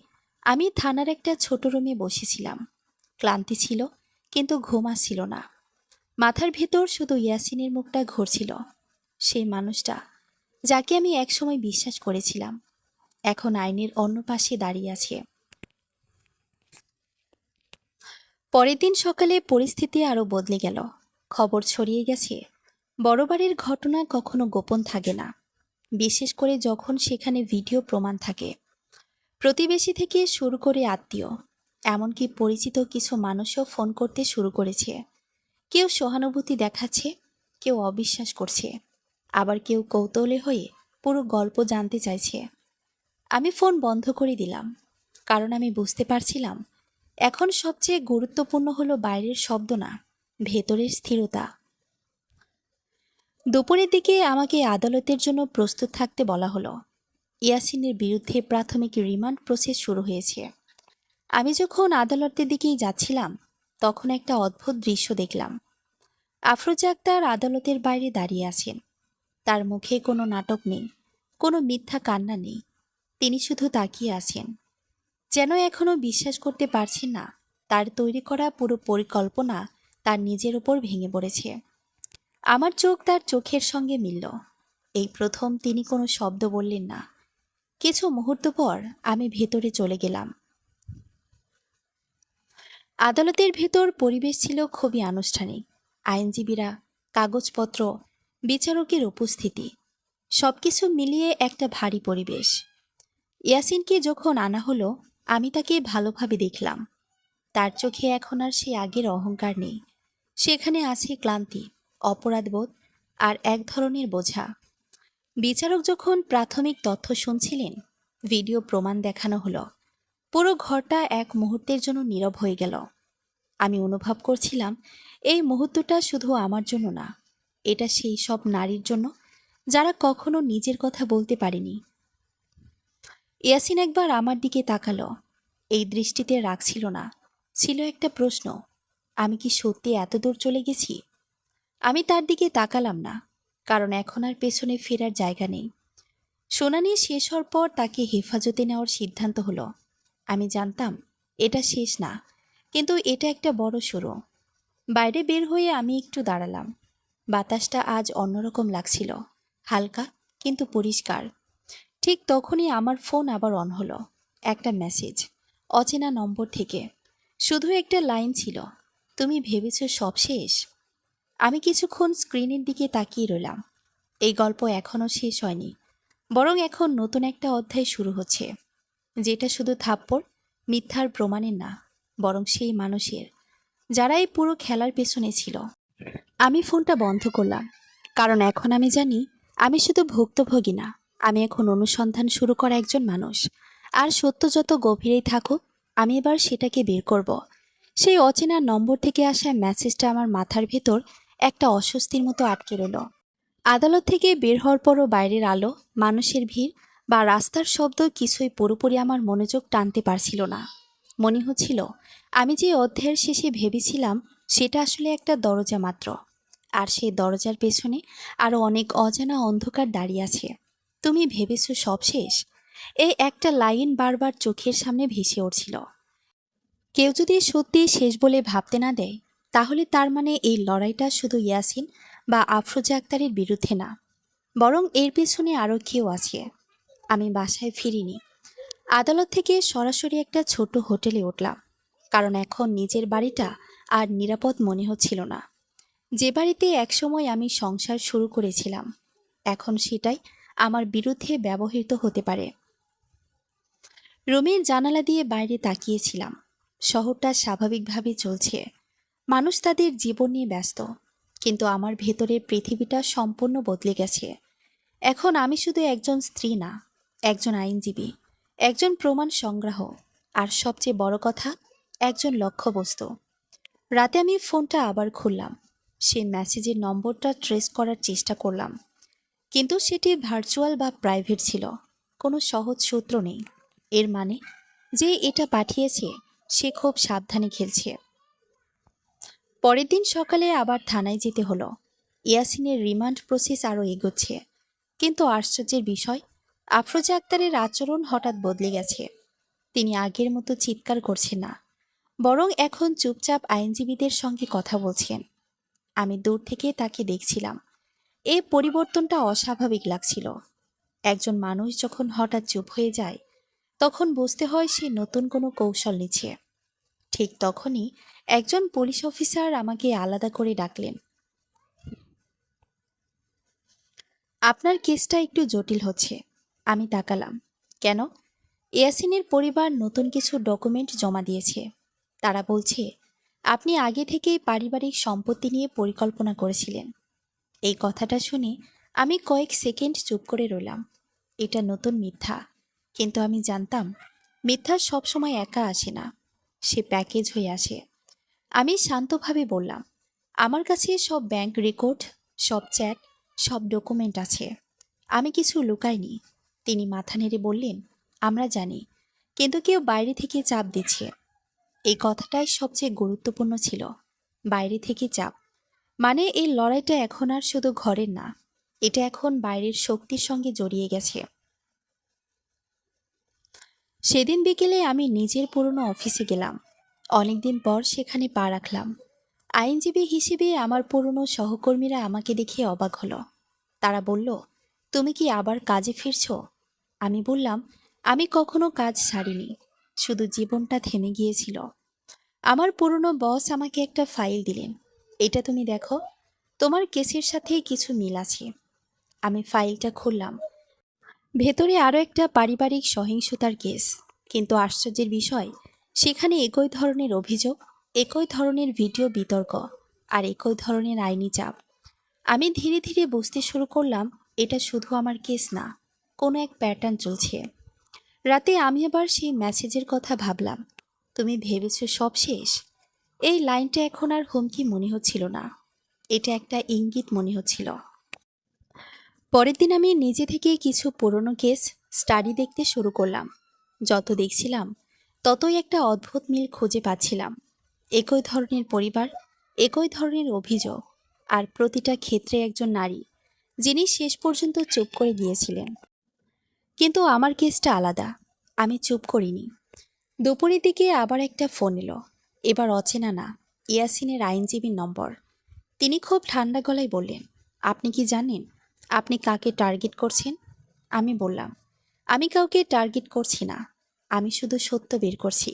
আমি থানার একটা ছোট রুমে বসেছিলাম। ক্লান্তি ছিল, কিন্তু ঘুম আসছিল না। মাথার ভেতর শুধু ইয়াসিনের মুখটা ঘুরছিল। সেই মানুষটা যাকে আমি একসময় বিশ্বাস করেছিলাম, এখন আইনের অন্য পাশে দাঁড়িয়ে আছে। পরের দিন সকালে পরিস্থিতি আরও বদলে গেল। খবর ছড়িয়ে গেছে, বড় বাড়ির ঘটনা কখনো গোপন থাকে না, বিশেষ করে যখন সেখানে ভিডিও প্রমাণ থাকে। প্রতিবেশী থেকে শুরু করে আত্মীয়, এমনকি পরিচিত কিছু মানুষও ফোন করতে শুরু করেছে। কেউ সহানুভূতি দেখাচ্ছে, কেউ অবিশ্বাস করছে, আবার কেউ কৌতূহলী হয়ে পুরো গল্প জানতে চাইছে। আমি ফোন বন্ধ করে দিলাম, কারণ আমি বুঝতে পারছিলাম এখন সবচেয়ে গুরুত্বপূর্ণ হলো বাইরের শব্দ না, ভেতরের স্থিরতা। দুপুরের দিকে আমাকে আদালতের জন্য প্রস্তুত থাকতে বলা হলো। ইয়াসিনের বিরুদ্ধে প্রাথমিক রিমান্ড প্রসেস শুরু হয়েছে। আমি যখন আদালতের দিকেই যাচ্ছিলাম, তখন একটা অদ্ভুত দৃশ্য দেখলাম। আফরোজা আক্তার আদালতের বাইরে দাঁড়িয়ে আছেন। তার মুখে কোনো নাটক নেই, কোনো মিথ্যা কান্না নেই। তিনি শুধু তাকিয়ে আছেন, যেন এখনো বিশ্বাস করতে পারছেন না তার তৈরি করা পুরো পরিকল্পনা তার নিজের উপর ভেঙে পড়েছে। আমার চোখ তার চোখের সঙ্গে মিলল। এই প্রথম তিনি কোনো শব্দ বললেন না। কিছু মুহূর্ত পর আমি ভেতরে চলে গেলাম। আদালতের ভেতর পরিবেশ ছিল খুবই আনুষ্ঠানিক। আইনজীবীরা, কাগজপত্র, বিচারকের উপস্থিতি, সবকিছু মিলিয়ে একটা ভারী পরিবেশ। ইয়াসিনকে যখন আনা হলো, আমি তাকে ভালোভাবে দেখলাম। তার চোখে এখন আর সে আগের অহংকার নেই। সেখানে আছে ক্লান্তি, অপরাধবোধ আর এক ধরনের বোঝা। বিচারক যখন প্রাথমিক তথ্য শুনছিলেন, ভিডিও প্রমাণ দেখানো হলো, পুরো ঘরটা এক মুহূর্তের জন্য নীরব হয়ে গেল। আমি অনুভব করছিলাম এই মুহূর্তটা শুধু আমার জন্য না, এটা সেই সব নারীর জন্য যারা কখনো নিজের কথা বলতে পারেনি। ইয়াসিন একবার আমার দিকে তাকালো। এই দৃষ্টিতে রাগ ছিল না, ছিল একটা প্রশ্ন, আমি কি সত্যি এত দূর চলে গেছি? আমি তার দিকে তাকালাম না, কারণ এখন আর পেছনে ফেরার জায়গা নেই। শুনানি শেষ হওয়ার পর তাকে হেফাজতে নেওয়ার সিদ্ধান্ত হলো। আমি জানতাম এটা শেষ না, কিন্তু এটা একটা বড় শুরু। বাইরে বের হয়ে আমি একটু দাঁড়ালাম। বাতাসটা আজ অন্যরকম লাগছিল, হালকা কিন্তু পরিষ্কার। ঠিক তখনই আমার ফোন আবার অন হলো। একটা মেসেজ, অচেনা নম্বর থেকে। শুধু একটা লাইন ছিল, তুমি ভেবেছ সব শেষ? আমি কিছুক্ষণ স্ক্রিনের দিকে তাকিয়ে রইলাম। এই গল্প এখনও শেষ হয়নি, বরং এখন নতুন একটা অধ্যায় শুরু হচ্ছে, যেটা শুধু থাপ্পড়, মিথ্যার প্রমাণের না, বরং সেই মানুষের যারা এই পুরো খেলার পেছনে ছিল। আমি ফোনটা বন্ধ করলাম, কারণ এখন আমি জানি আমি শুধু ভুক্তভোগী না, আমি এখন অনুসন্ধান শুরু করা একজন মানুষ। আর সত্য যত গভীরেই থাকুক, আমি এবার সেটাকে বের করব। সেই অচেনা নম্বর থেকে আসা মেসেজটা আমার মাথার ভেতর একটা অস্বস্তির মতো আটকে রইল। আদালত থেকে বের হওয়ার পরও বাইরের আলো, মানুষের ভিড় বা রাস্তার শব্দ কিছুই পুরোপুরি আমার মনোযোগ টানতে পারছিল না। মনে হচ্ছিল আমি যে অধ্যায়ের শেষে ভেবেছিলাম সেটা আসলে একটা দরজা মাত্র, আর সেই দরজার পেছনে আরও অনেক অজানা অন্ধকার দাঁড়িয়ে আছে। তুমি ভেবেছো সব শেষ? এই একটা লাইন বারবার চোখের সামনে ভেসে উঠছিল। কেউ যদি সত্যি শেষ বলে ভাবতে না দেয়, তাহলে তার মানে এই লড়াইটা শুধু ইয়াসিন বা আফরোজা আক্তারের বিরুদ্ধে না, বরং এর পেছনে আরও কেউ আছে। আমি বাসায় ফিরিনি। আদালত থেকে সরাসরি একটা ছোট হোটেলে উঠলাম, কারণ এখন নিজের বাড়িটা আর নিরাপদ মনে হচ্ছিল না। যে বাড়িতে একসময় আমি সংসার শুরু করেছিলাম, এখন সেটাই আমার বিরুদ্ধে ব্যবহৃত হতে পারে। রুমের জানালা দিয়ে বাইরে তাকিয়েছিলাম। শহরটা স্বাভাবিকভাবে চলছে, মানুষ তাদের জীবন নিয়ে ব্যস্ত, কিন্তু আমার ভেতরের পৃথিবীটা সম্পূর্ণ বদলে গেছে। এখন আমি শুধু একজন স্ত্রী না, একজন আইনজীবী, একজন প্রমাণ সংগ্রাহক, আর সবচেয়ে বড় কথা, একজন লক্ষ্যবস্তু। রাতে আমি ফোনটা আবার খুললাম, সেই মেসেজের নম্বরটা ট্রেস করার চেষ্টা করলাম, কিন্তু সেটি ভার্চুয়াল বা প্রাইভেট ছিল, কোনো সহজ সূত্র নেই। এর মানে যে এটা পাঠিয়েছে সে খুব সাবধানে খেলছে। পরের দিন সকালে আবার থানায় যেতে হলো। ইয়াসিনের রিমান্ড প্রসেস আরও এগোচ্ছে, কিন্তু আশ্চর্যের বিষয়, আফরোজা আক্তারের আচরণ হঠাৎ বদলে গেছে। তিনি আগের মতো চিৎকার করছেন না, বরং এখন চুপচাপ আইনজীবীদের সঙ্গে কথা বলছেন। আমি দূর থেকে তাকে দেখছিলাম। এই পরিবর্তনটা অস্বাভাবিক লাগছিল। একজন মানুষ যখন হঠাৎ চুপ হয়ে যায়, তখন বুঝতে হয় সে নতুন কোনো কৌশল নিচ্ছে। ঠিক তখনই একজন পুলিশ অফিসার আমাকে আলাদা করে ডাকলেন। আপনার কেসটা একটু জটিল হচ্ছে। আমি তাকালাম। কেন? ইয়াসিনের পরিবার নতুন কিছু ডকুমেন্ট জমা দিয়েছে। তারা বলছে আপনি আগে থেকেই পারিবারিক সম্পত্তি নিয়ে পরিকল্পনা করেছিলেন। এই কথাটা শুনে আমি কয়েক সেকেন্ড চুপ করে রইলাম। এটা নতুন মিথ্যা, কিন্তু আমি জানতাম মিথ্যা সবসময় একা আসে না, সে প্যাকেজ হয়ে আসে। আমি শান্তভাবে বললাম, আমার কাছে সব ব্যাংক রেকর্ড, সব চ্যাট, সব ডকুমেন্ট আছে। আমি কিছু লুকাইনি। তিনি মাথা নেড়ে বললেন, আমরা জানি, কিন্তু কেউ বাইরে থেকে চাপ দিচ্ছে। এই কথাটাই সবচেয়ে গুরুত্বপূর্ণ ছিল। বাইরে থেকে চাপ, মানে এই লড়াইটা এখন আর শুধু ঘরের না, এটা এখন বাইরের শক্তির সঙ্গে জড়িয়ে গেছে। সেদিন বিকেলে আমি নিজের পুরনো অফিসে গেলাম। অনেকদিন পর সেখানে পা রাখলাম। আইনজীবী হিসেবে আমার পুরনো সহকর্মীরা আমাকে দেখে অবাক হলো। তারা বলল, তুমি কি আবার কাজে ফিরছ? আমি বললাম, আমি কখনো কাজ ছাড়িনি, শুধু জীবনটা থেমে গিয়েছিল। আমার পুরনো বস আমাকে একটা ফাইল দিলেন। এটা তুমি দেখো, তোমার কেসের সাথে কিছু মিল আছে। আমি ফাইলটা খুললাম। ভেতরে আরও একটা পারিবারিক সহিংসতার কেস, কিন্তু আশ্চর্যের বিষয়, সেখানে একই ধরনের অভিযোগ, একই ধরনের ভিডিও বিতর্ক, আর একই ধরনের আইনি চাপ। আমি ধীরে ধীরে বুঝতে শুরু করলাম এটা শুধু আমার কেস না, কোনো এক প্যাটার্ন চলছে। রাতে আমি আবার সেই মেসেজের কথা ভাবলাম, তুমি ভেবেছ সব শেষ। এই লাইনটা এখন আর হুমকি মনে হচ্ছিল না, এটা একটা ইঙ্গিত মনে হচ্ছিল। পরের দিন আমি নিজে থেকে কিছু পুরনো কেস স্টাডি দেখতে শুরু করলাম। যত দেখছিলাম ততই একটা অদ্ভুত মিল খুঁজে পাচ্ছিলাম। একই ধরনের পরিবার, একই ধরনের অভিযোগ, আর প্রতিটা ক্ষেত্রে একজন নারী, যিনি শেষ পর্যন্ত চুপ করে গিয়েছিলেন। কিন্তু আমার কেসটা আলাদা। আমি চুপ করিনি। দুপুরের দিকে আবার একটা ফোন এলো। এবার অচেনা না, ইয়াসিনের আইনজীবীর নম্বর। তিনি খুব ঠান্ডা গলায় বললেন, আপনি কি জানেন আপনি কাকে টার্গেট করছেন? আমি বললাম, আমি কাউকে টার্গেট করছি না, আমি শুধু সত্য বের করছি।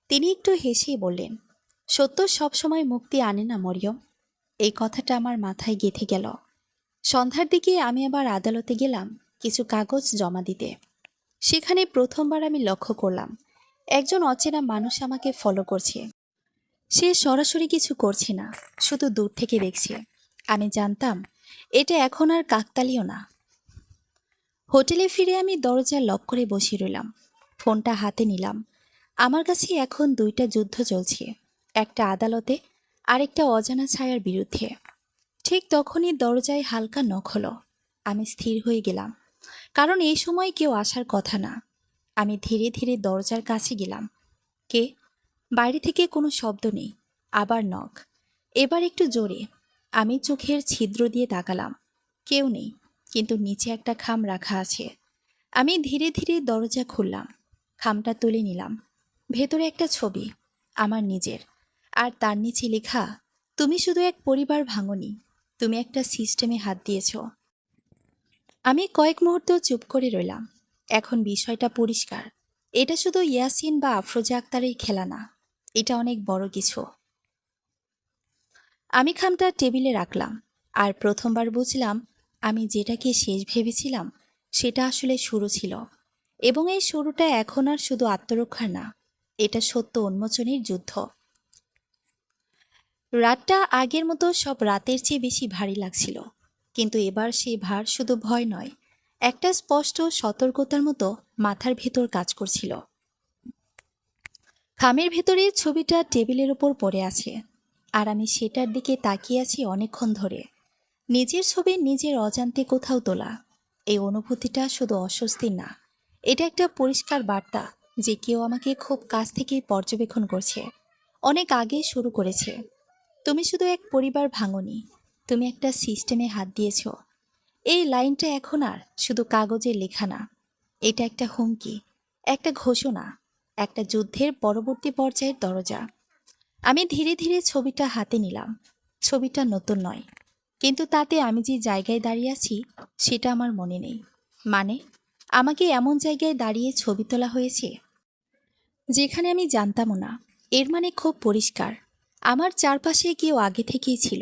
তিনি একটু হেসেই বললেন, সত্য সবসময় মুক্তি আনে না মরিয়ম। এই কথাটা আমার মাথায় গেঁথে গেল। সন্ধ্যার দিকে আমি আবার আদালতে গেলাম কিছু কাগজ জমা দিতে। সেখানে প্রথমবার আমি লক্ষ্য করলাম একজন অচেনা মানুষ আমাকে ফলো করছে। সে সরাসরি কিছু করছে না, শুধু দূর থেকে দেখছে। আমি জানতাম এটা এখন আর কাকতালীয় না। হোটেলে ফিরে আমি দরজা লক করে বসে রইলাম। ফোনটা হাতে নিলাম। আমার কাছে এখন দুইটা যুদ্ধ চলছে, একটা আদালতে, আরেকটা অজানা ছায়ার বিরুদ্ধে। ঠিক তখনই দরজায় হালকা নখ হলো। আমি স্থির হয়ে গেলাম, কারণ এই সময় কেউ আসার কথা না। আমি ধীরে ধীরে দরজার কাছে গেলাম। কে? বাইরে থেকে কোনো শব্দ নেই। আবার নখ, এবার একটু জোরে। আমি চোখের ছিদ্র দিয়ে তাকালাম। কেউ নেই, কিন্তু নিচে একটা খাম রাখা আছে। আমি ধীরে ধীরে দরজা খুললাম, খামটা তুলে নিলাম। ভেতরে একটা ছবি, আমার নিজের, আর তার নিচে লেখা, তুমি শুধু এক পরিবার ভাঙনি, তুমি একটা সিস্টেমে হাত দিয়েছ। আমি কয়েক মুহূর্ত চুপ করে রইলাম। এখন বিষয়টা পরিষ্কার, এটা শুধু ইয়াসিন বা আফরোজা আক্তারের খেলা না, এটা অনেক বড় কিছু। আমি খামটা টেবিলে রাখলাম, আর প্রথমবার বুঝলাম আমি যেটাকে শেষ ভেবেছিলাম সেটা আসলে শুরু ছিল, এবং এই শুরুটা এখন আর শুধু আত্মরক্ষার না, এটা সত্য উন্মোচনের যুদ্ধ। রাতটা আগের মতো সব রাতের চেয়ে বেশি ভারী লাগছিল, কিন্তু এবার সেই ভার শুধু ভয় নয়, একটা স্পষ্ট সতর্কতার মতো মাথার ভেতর কাজ করছিল। খামের ভেতরে ছবিটা টেবিলের ওপর পড়ে আছে, আর আমি সেটার দিকে তাকিয়ে আছি অনেকক্ষণ ধরে। নিজের ছবি নিজের অজান্তে কোথাও তোলা, এই অনুভূতিটা শুধু অস্বস্তির না, এটা একটা পরিষ্কার বার্তা যে কেউ আমাকে খুব কাছ থেকে পর্যবেক্ষণ করছে, অনেক আগে শুরু করেছে। তুমি শুধু এক পরিবার ভাঙনি, তুমি একটা সিস্টেমে হাত দিয়েছ। এই লাইনটা এখন আর শুধু কাগজে লেখা না, এটা একটা হুমকি, একটা ঘোষণা, একটা যুদ্ধের পরবর্তী পর্যায়ের দরজা। আমি ধীরে ধীরে ছবিটা হাতে নিলাম। ছবিটা নতুন নয়, কিন্তু তাতে আমি যে জায়গায় দাঁড়িয়ে আছি সেটা আমার মনে নেই। মানে, আমাকে এমন জায়গায় দাঁড়িয়ে ছবি তোলা হয়েছে যেখানে আমি জানতামও না। এর মানে খুব পরিষ্কার, আমার চারপাশে কেউ আগে থেকেই ছিল,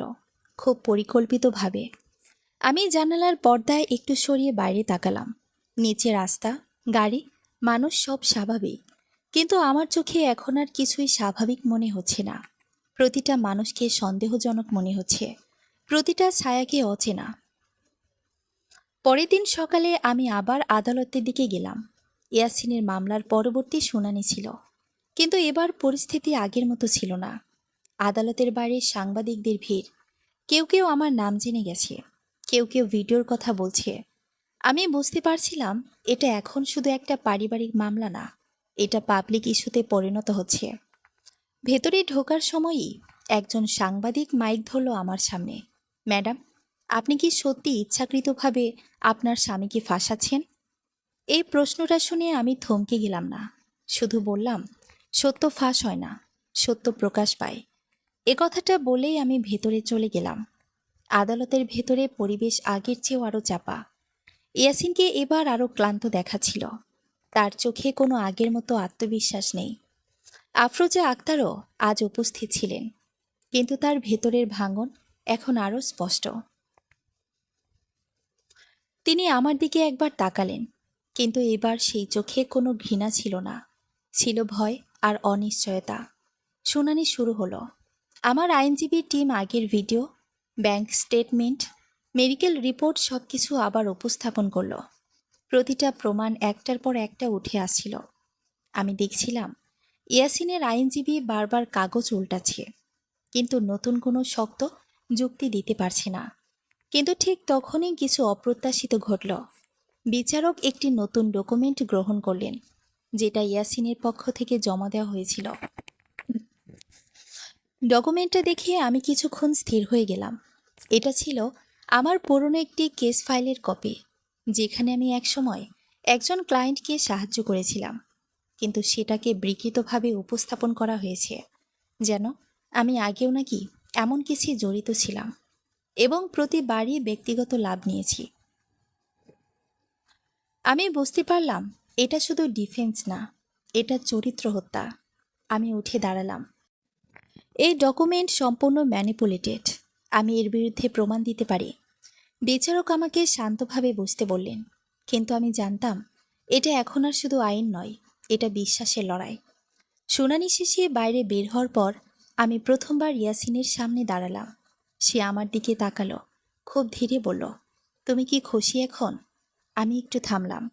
খুব পরিকল্পিতভাবে। আমি জানালার পর্দায় একটু সরিয়ে বাইরে তাকালাম। নিচে রাস্তা, গাড়ি, মানুষ সব স্বাভাবিক, কিন্তু আমার চোখে এখন আর কিছুই স্বাভাবিক মনে হচ্ছে না। প্রতিটা মানুষকে সন্দেহজনক মনে হচ্ছে, প্রতিটা ছায়াকে অচেনা। পরের দিন সকালে আমি আবার আদালতের দিকে গেলাম। ইয়াসিনের মামলার পরবর্তী শুনানি ছিল, কিন্তু এবার পরিস্থিতি আগের মতো ছিল না। আদালতের বাইরে সাংবাদিকদের ভিড়, কেউ কেউ আমার নাম জেনে গেছে, কেউ কেউ ভিডিওর কথা বলছে। আমি বুঝতে পারছিলাম এটা এখন শুধু একটা পারিবারিক মামলা না, এটা পাবলিক ইস্যুতে পরিণত হচ্ছে। ভেতরে ঢোকার সময়ই একজন সাংবাদিক মাইক ধরল আমার সামনে। ম্যাডাম, আপনি কি সত্যি ইচ্ছাকৃতভাবে আপনার স্বামীকে ফাঁসাচ্ছেন? এই প্রশ্নটা শুনে আমি থমকে গেলাম না, শুধু বললাম, সত্য ফাঁস হয় না, সত্য প্রকাশ পায়। এ কথাটা বলেই আমি ভেতরে চলে গেলাম। আদালতের ভেতরে পরিবেশ আগের চেয়েও আরও চাপা। ইয়াসিনকে এবার আরও ক্লান্ত দেখাচ্ছিল, তার চোখে কোনো আগের মতো আত্মবিশ্বাস নেই। আফরোজা আক্তারও আজ উপস্থিত ছিলেন, কিন্তু তার ভেতরের ভাঙন এখন আরও স্পষ্ট। তিনি আমার দিকে একবার তাকালেন, কিন্তু এবার সেই চোখে কোনো ঘৃণা ছিল না, ছিল ভয় আর অনিশ্চয়তা। শুনানি শুরু হলো। আমার আইনজীবী টিম আগের video, bank statement, medical report সবকিছু আবার উপস্থাপন করলো। প্রতিটা প্রমাণ একটার পর একটা উঠে আসছিল। আমি দেখছিলাম ইয়াসিনের আইনজীবী বারবার কাগজ উল্টাচ্ছে, কিন্তু নতুন কোনো শক্ত যুক্তি দিতে পারছে না। কিন্তু ঠিক তখনই কিছু অপ্রত্যাশিত ঘটল। বিচারক একটি নতুন ডকুমেন্ট গ্রহণ করলেন, যেটা ইয়াসিনের পক্ষ থেকে জমা দেওয়া হয়েছিল। ডকুমেন্টটা দেখে আমি কিছুক্ষণ স্থির হয়ে গেলাম। এটা ছিল আমার পুরনো একটি কেস ফাইলের কপি, যেখানে আমি একসময় একজন ক্লায়েন্টকে সাহায্য করেছিলাম, কিন্তু সেটাকে বিকৃতভাবে উপস্থাপন করা হয়েছে যেন আমি আগেও নাকি এমন কিছু জড়িত ছিলাম, এবং প্রতিবারই ব্যক্তিগত লাভ নিয়েছি। আমি বুঝতে পারলাম এটা শুধু ডিফেন্স না, এটা চরিত্র হত্যা। আমি উঠে দাঁড়ালাম। এই ডকুমেন্ট সম্পূর্ণ ম্যানিপুলেটেড, আমি এর বিরুদ্ধে প্রমাণ দিতে পারি। বিচারক আমাকে শান্তভাবে বসতে বললেন, কিন্তু আমি জানতাম এটা এখন আর শুধু আইন নয়, এটা বিশ্বাসের লড়াই। শুনানি শেষে বাইরে বের হওয়ার পর আমি প্রথমবার ইয়াসিনের সামনে দাঁড়ালাম। সে আমার দিকে তাকালো, খুব ধীরে বলল, তুমি কি খুশি এখন? আমি একটু থামলাম।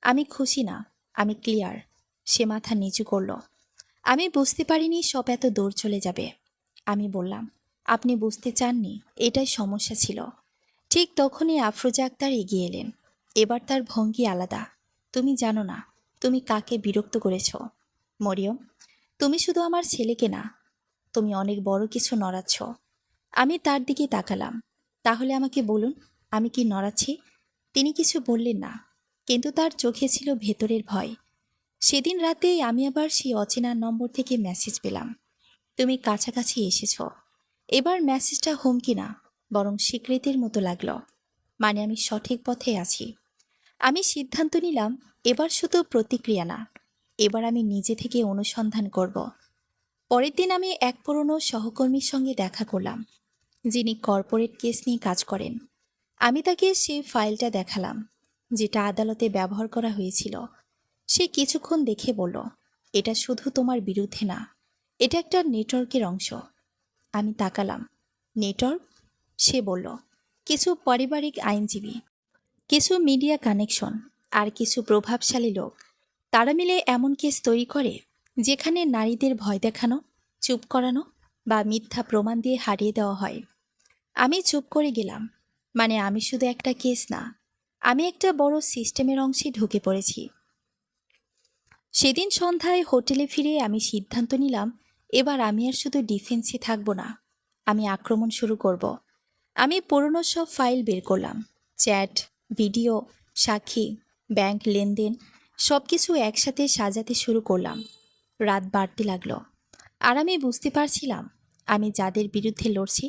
আমি খুশি না, আমি ক্লিয়ার। সে মাথা নিচু করল। আমি বুঝতে পারিনি সব এত দূর চলে যাবে। আমি বললাম, আপনি বুঝতে চাননি, এটাই সমস্যা ছিল। ঠিক তখনই আফরোজা আক্তার এগিয়ে এলেন। এবার তার ভঙ্গি আলাদা। তুমি জানো না তুমি কাকে বিরক্ত করেছ, মরিয়ম। তুমি শুধু আমার ছেলেকে না, তুমি অনেক বড় কিছু নড়াচ্ছ। আমি তার দিকে তাকালাম। তাহলে আমাকে বলুন, আমি কি নড়াচ্ছি? তিনি কিছু বললেন না, কিন্তু তার চোখে ছিল ভেতরের ভয়। সেদিন রাতেই আমি আবার সেই অচেনা নম্বর থেকে মেসেজ পেলাম, তুমি কাছাকাছি এসেছ। এবার মেসেজটা হুমকি না, বরং স্বীকৃতির মতো লাগলো, মানে আমি সঠিক পথে আছি। আমি সিদ্ধান্ত নিলাম এবার শুধু প্রতিক্রিয়া না, এবার আমি নিজে থেকে অনুসন্ধান করব। পরের দিন আমি এক পুরনো সহকর্মীর সঙ্গে দেখা করলাম, যিনি কর্পোরেট কেস নিয়ে কাজ করেন। আমি তাকে সেই ফাইলটা দেখালাম। যেটা আদালতে ব্যবহার করা হয়েছিল। সে কিছুক্ষণ দেখে বলল, এটা শুধু তোমার বিরুদ্ধে না, এটা একটা নেটওয়ার্কের অংশ। আমি তাকালাম। নেটওয়ার্ক? সে বলল, কিছু পারিবারিক আইনজীবী, কিছু মিডিয়া কানেকশন, আর কিছু প্রভাবশালী লোক। তারা মিলে এমন কেস তৈরি করে যেখানে নারীদের ভয় দেখানো, চুপ করানো বা মিথ্যা প্রমাণ দিয়ে হারিয়ে দেওয়া হয়। আমি চুপ করে গেলাম। মানে আমি শুধু একটা কেস না, আমি একটা বড় সিস্টেমের অংশে ঢুকে পড়েছি। সেদিন সন্ধ্যায় হোটেলে ফিরে আমি সিদ্ধান্ত নিলাম, এবার আমি আর শুধু ডিফেন্সে থাকব না, আমি আক্রমণ শুরু করব। আমি পুরনো সব ফাইল বের করলাম, চ্যাট, ভিডিও, সাক্ষী, ব্যাংক লেনদেন, সব কিছু একসাথে সাজাতে শুরু করলাম। রাত বাড়তে লাগলো, আর আমি বুঝতে পারছিলাম আমি যাদের বিরুদ্ধে লড়ছি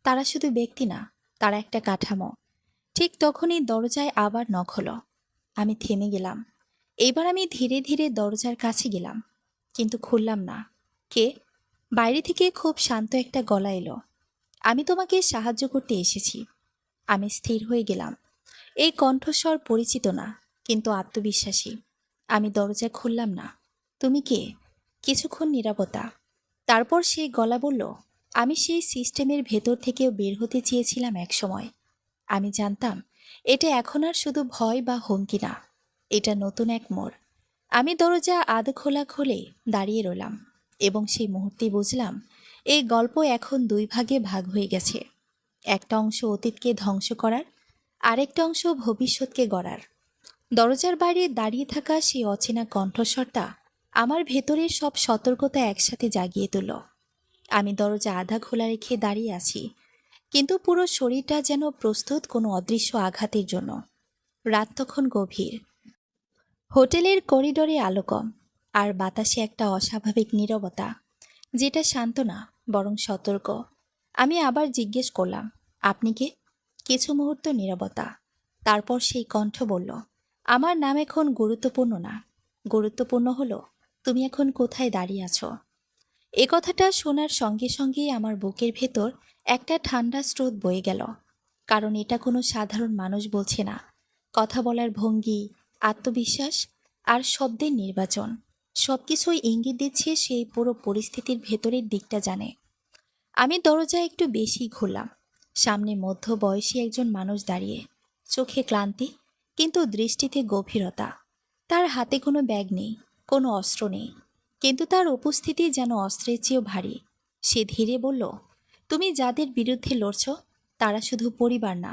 তারা শুধু ব্যক্তি না, তারা একটা কাঠামো। ঠিক তখনই দরজায় আবার নক হলো। আমি থেমে গেলাম। এইবার আমি ধীরে ধীরে দরজার কাছে গেলাম, কিন্তু খুললাম না। কে? বাইরে থেকে খুব শান্ত একটা গলা এলো। আমি তোমাকে সাহায্য করতে এসেছি। আমি স্থির হয়ে গেলাম। এই কণ্ঠস্বর পরিচিত না, কিন্তু আত্মবিশ্বাসী। আমি দরজা খুললাম না। তুমি কে? কিছুক্ষণ নীরবতা। তারপর সেই গলা বলল, আমি সেই সিস্টেমের ভেতর থেকেও বের হতে চেয়েছিলাম এক সময়। আমি জানতাম এটা এখন আর শুধু ভয় বা হুমকি না, এটা নতুন এক মোড়। আমি দরজা আধ খোলা খুলে দাঁড়িয়ে রইলাম, এবং সেই মুহূর্তে বুঝলাম এই গল্প এখন দুই ভাগে ভাগ হয়ে গেছে। একটা অংশ অতীতকে ধ্বংস করার, আরেকটা অংশ ভবিষ্যৎকে গড়ার। দরজার বাইরে দাঁড়িয়ে থাকা সেই অচেনা কণ্ঠস্বরটা আমার ভেতরের সব সতর্কতা একসাথে জাগিয়ে তুলল। আমি দরজা আধা খোলা রেখে দাঁড়িয়ে আছি, কিন্তু পুরো শরীরটা যেন প্রস্তুত কোনো অদৃশ্য আঘাতের জন্য। রাত তখন গভীর। হোটেলের করিডোরে আলো কম, আর বাতাসে একটা অস্বাভাবিক নীরবতা, যেটা শান্ত না বরং সতর্ক। আমি আবার জিজ্ঞেস করলাম, আপনি কে? কিছু মুহূর্ত নীরবতা। তারপর সেই কণ্ঠ বলল, আমার নাম এখন গুরুত্বপূর্ণ না, গুরুত্বপূর্ণ হলো তুমি এখন কোথায় দাঁড়িয়ে আছো। এ কথাটা শোনার সঙ্গে সঙ্গেই আমার বুকের ভেতর একটা ঠান্ডা স্রোত বয়ে গেল। কারণ এটা কোনো সাধারণ মানুষ বলছে না। কথা বলার ভঙ্গি, আত্মবিশ্বাস আর শব্দের নির্বাচন, সবকিছুই ইঙ্গিত দিচ্ছে সেই পুরো পরিস্থিতির ভেতরের দিকটা জানে। আমি দরজা একটু বেশি খুললাম। সামনে মধ্যবয়সী একজন মানুষ দাঁড়িয়ে, চোখে ক্লান্তি কিন্তু দৃষ্টিতে গভীরতা। তার হাতে কোনো ব্যাগ নেই, কোনো অস্ত্র নেই, কিন্তু তার উপস্থিতি যেন অস্ত্রের চেয়েও ভারী। সে ধীরে বলল, তুমি যাদের বিরুদ্ধে লড়ছ তারা শুধু পরিবার না,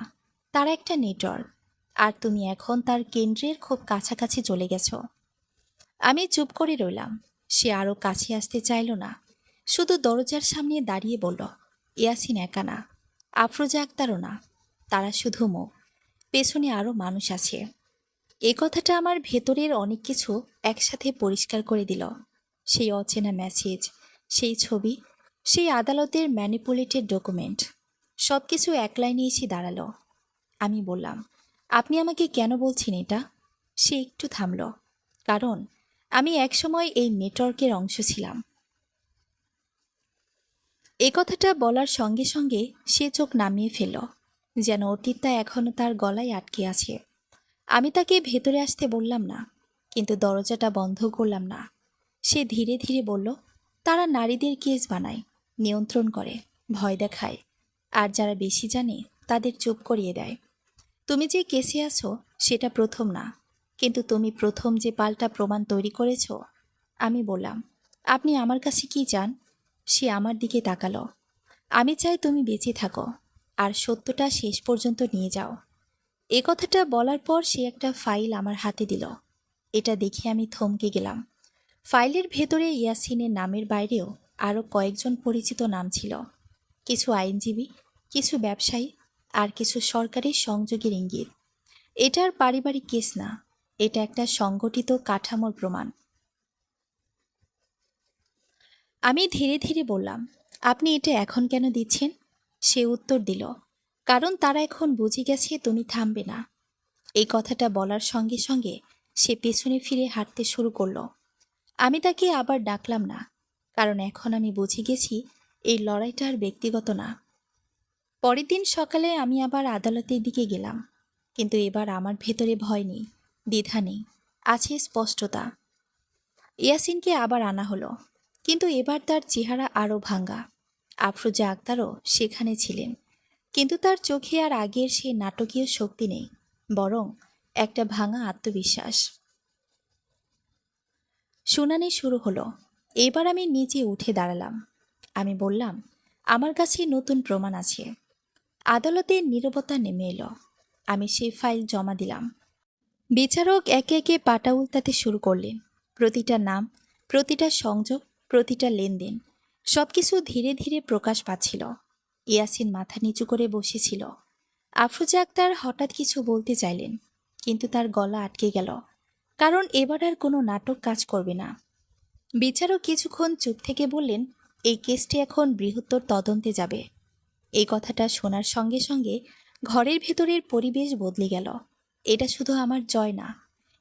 তারা একটা নেটওয়ার্ক, আর তুমি এখন তার কেন্দ্রের খুব কাছাকাছি চলে গেছো। আমি চুপ করে রইলাম। সে আরও কাছে আসতে চাইল না, শুধু দরজার সামনে দাঁড়িয়ে বলল, ইয়াসিন একা না, আফরোজা আক্তারও না, তারা শুধু মুখ, পেছনে আরও মানুষ আছে। এ কথাটা আমার ভেতরের অনেক কিছু একসাথে পরিষ্কার করে দিল। সেই অচেনা মেসেজ, সেই ছবি, সেই আদালতের ম্যানিপুলেটেড ডকুমেন্ট, সব কিছু এক লাইনে এসে দাঁড়ালো। আমি বললাম, আপনি আমাকে কেন বলছেন এটা? সে একটু থামল। কারণ আমি একসময় এই নেটওয়ার্কের অংশ ছিলাম। এ কথাটা বলার সঙ্গে সঙ্গে সে চোখ নামিয়ে ফেলল, যেন অতীতটা এখনো তার গলায় আটকে আছে। আমি তাকে ভেতরে আসতে বললাম না, কিন্তু দরজাটা বন্ধ করলাম না। সে ধীরে ধীরে বলল, তারা নারীদের কেস বানায়, নিয়ন্ত্রণ করে, ভয় দেখায়, আর যারা বেশি জানে তাদের চুপ করিয়ে দেয়। তুমি যে কেসে আছো সেটা প্রথম না, কিন্তু তুমি প্রথম যে পাল্টা প্রমাণ তৈরি করেছ। আমি বললাম, আপনি আমার কাছে কি চান? সে আমার দিকে তাকালো। আমি চাই তুমি বেঁচে থাকো, আর সত্যটা শেষ পর্যন্ত নিয়ে যাও। এ কথাটা বলার পর সে একটা ফাইল আমার হাতে দিল। এটা দেখে আমি থমকে গেলাম। ফাইলের ভেতরে ইয়াসিনের নামের বাইরেও আরও কয়েকজন পরিচিত নাম ছিল। কিছু আইনজীবী, কিছু ব্যবসায়ী, আর কিছু সরকারি সংযোগের ইঙ্গিত। এটার পারিবারিক কেস না, এটা একটা সংগঠিত কাঠামোর প্রমাণ। আমি ধীরে ধীরে বললাম, আপনি এটা এখন কেন দিচ্ছেন? সে উত্তর দিল, কারণ তারা এখন বুঝে গেছে তুমি থামবে না। এই কথাটা বলার সঙ্গে সঙ্গে সে পেছনে ফিরে হাঁটতে শুরু করলো। আমি তাকে আবার ডাকলাম না, কারণ এখন আমি বুঝে গেছি এই লড়াইটা আর ব্যক্তিগত না। পরের দিন সকালে আমি আবার আদালতের দিকে গেলাম। কিন্তু এবার আমার ভেতরে ভয় নেই, দ্বিধা নেই, আছে স্পষ্টতা। ইয়াসিনকে আবার আনা হলো, কিন্তু এবার তার চেহারা আরও ভাঙ্গা। আফরোজা আক্তারও সেখানে ছিলেন, কিন্তু তার চোখে আর আগের সেই নাটকীয় শক্তি নেই, বরং একটা ভাঙা আত্মবিশ্বাস। শুনানি শুরু হলো। এবার আমি নিচে উঠে দাঁড়ালাম। আমি বললাম, আমার কাছে নতুন প্রমাণ আছে। আদালতের নীরবতা নেমে এলো। আমি সেই ফাইল জমা দিলাম। বিচারক একে একে পাটা উল্টাতে শুরু করলেন। প্রতিটা নাম, প্রতিটা সংযোগ, প্রতিটা লেনদেন, সবকিছু ধীরে ধীরে প্রকাশ পাচ্ছিল। ইয়াসিন মাথা নিচু করে বসেছিল। আফরোজা আক্তার হঠাৎ কিছু বলতে চাইলেন, কিন্তু তার গলা আটকে গেল, কারণ এবার আর কোনো নাটক কাজ করবে না। বিচারক কিছুক্ষণ চুপ থেকে বললেন, এই কেসটি এখন বৃহত্তর তদন্তে যাবে। এই কথাটা শোনার সঙ্গে সঙ্গে ঘরের ভেতরের পরিবেশ বদলে গেল। এটা শুধু আমার জয় না,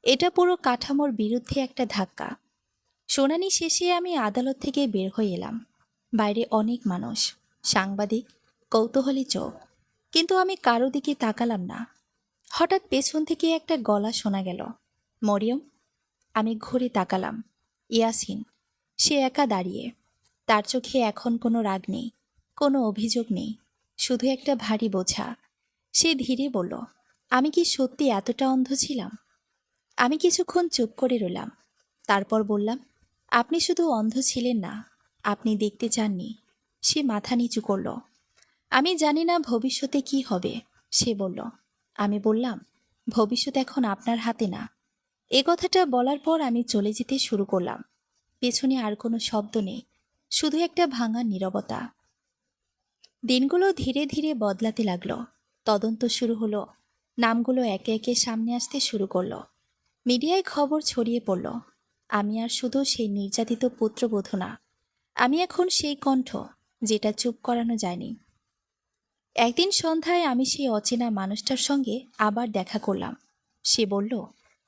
এটা পুরো কাঠামোর বিরুদ্ধে একটা ধাক্কা। শুনানি শেষে আমি আদালত থেকে বের হয়ে এলাম। বাইরে অনেক মানুষ, সাংবাদিক, কৌতূহলী চোখ, কিন্তু আমি কারো দিকে তাকালাম না। হঠাৎ পেছন থেকে একটা গলা শোনা গেল, মরিয়ম। আমি ঘুরে তাকালাম। ইয়াসিন, সে একা দাঁড়িয়ে। তার চোখে এখন কোনো রাগ নেই, কোনো অভিযোগ নেই, শুধু একটা ভারী বোঝা। সে ধীরে বলল, আমি কি সত্যি এতটা অন্ধ ছিলাম? আমি কিছুক্ষণ চুপ করে রইলাম। তারপর বললাম, আপনি শুধু অন্ধ ছিলেন না, আপনি দেখতে চাননি। সে মাথা নিচু করল। আমি জানি না ভবিষ্যতে কি হবে, সে বলল। আমি বললাম, ভবিষ্যৎ এখন আপনার হাতে না। এ কথাটা বলার পর আমি চলে যেতে শুরু করলাম। পেছনে আর কোনো শব্দ নেই, শুধু একটা ভাঙা নীরবতা। দিনগুলো ধীরে ধীরে বদলাতে লাগলো। তদন্ত শুরু হলো। নামগুলো একে একে সামনে আসতে শুরু করলো। মিডিয়ায় খবর ছড়িয়ে পড়ল। আমি আর শুধু সেই নির্যাতিত পুত্রবধূ না, আমি এখন সেই কণ্ঠ যেটা চুপ করানো যায়নি। একদিন সন্ধ্যায় আমি সেই অচেনা মানুষটার সঙ্গে আবার দেখা করলাম। সে বলল,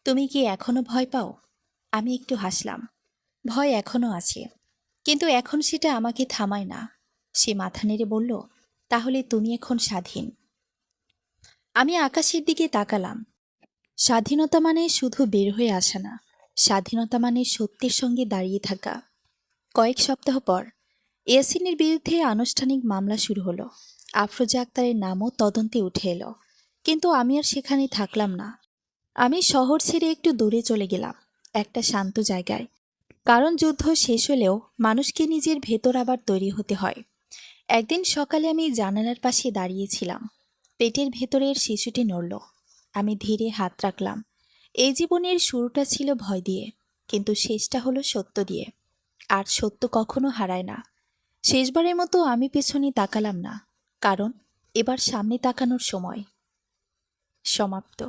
তুমি কি এখনো ভয় পাও? আমি একটু হাসলাম। ভয় এখনো আছে, কিন্তু এখন সেটা আমাকে থামায় না। সে মাথা নেড়ে বলল, তাহলে তুমি এখন স্বাধীন। আমি আকাশের দিকে তাকালাম। স্বাধীনতা মানে শুধু বের হয়ে আসা না, স্বাধীনতা মানে সত্যের সঙ্গে দাঁড়িয়ে থাকা। কয়েক সপ্তাহ পর ইয়াসিনের বিরুদ্ধে আনুষ্ঠানিক মামলা শুরু হলো। আফরোজা আক্তারের নামও তদন্তে উঠে এলো, কিন্তু আমি আর সেখানে থাকলাম না। আমি শহর ছেড়ে একটু দূরে চলে গেলাম, একটা শান্ত জায়গায়। কারণ যুদ্ধ শেষ হলেও মানুষকে নিজের ভেতর আবার তৈরি হতে হয়। একদিন সকালে আমি জানালার পাশে দাঁড়িয়েছিলাম। পেটের ভেতরের শিশুটি নড়ল। আমি ধীরে হাত রাখলাম। এই জীবনের শুরুটা ছিল ভয় দিয়ে, কিন্তু শেষটা হলো সত্য দিয়ে। আর সত্য কখনো হারায় না। শেষবারের মতো আমি পেছনে তাকালাম না, কারণ এবার সামনে তাকানোর সময়। সমাপ্ত।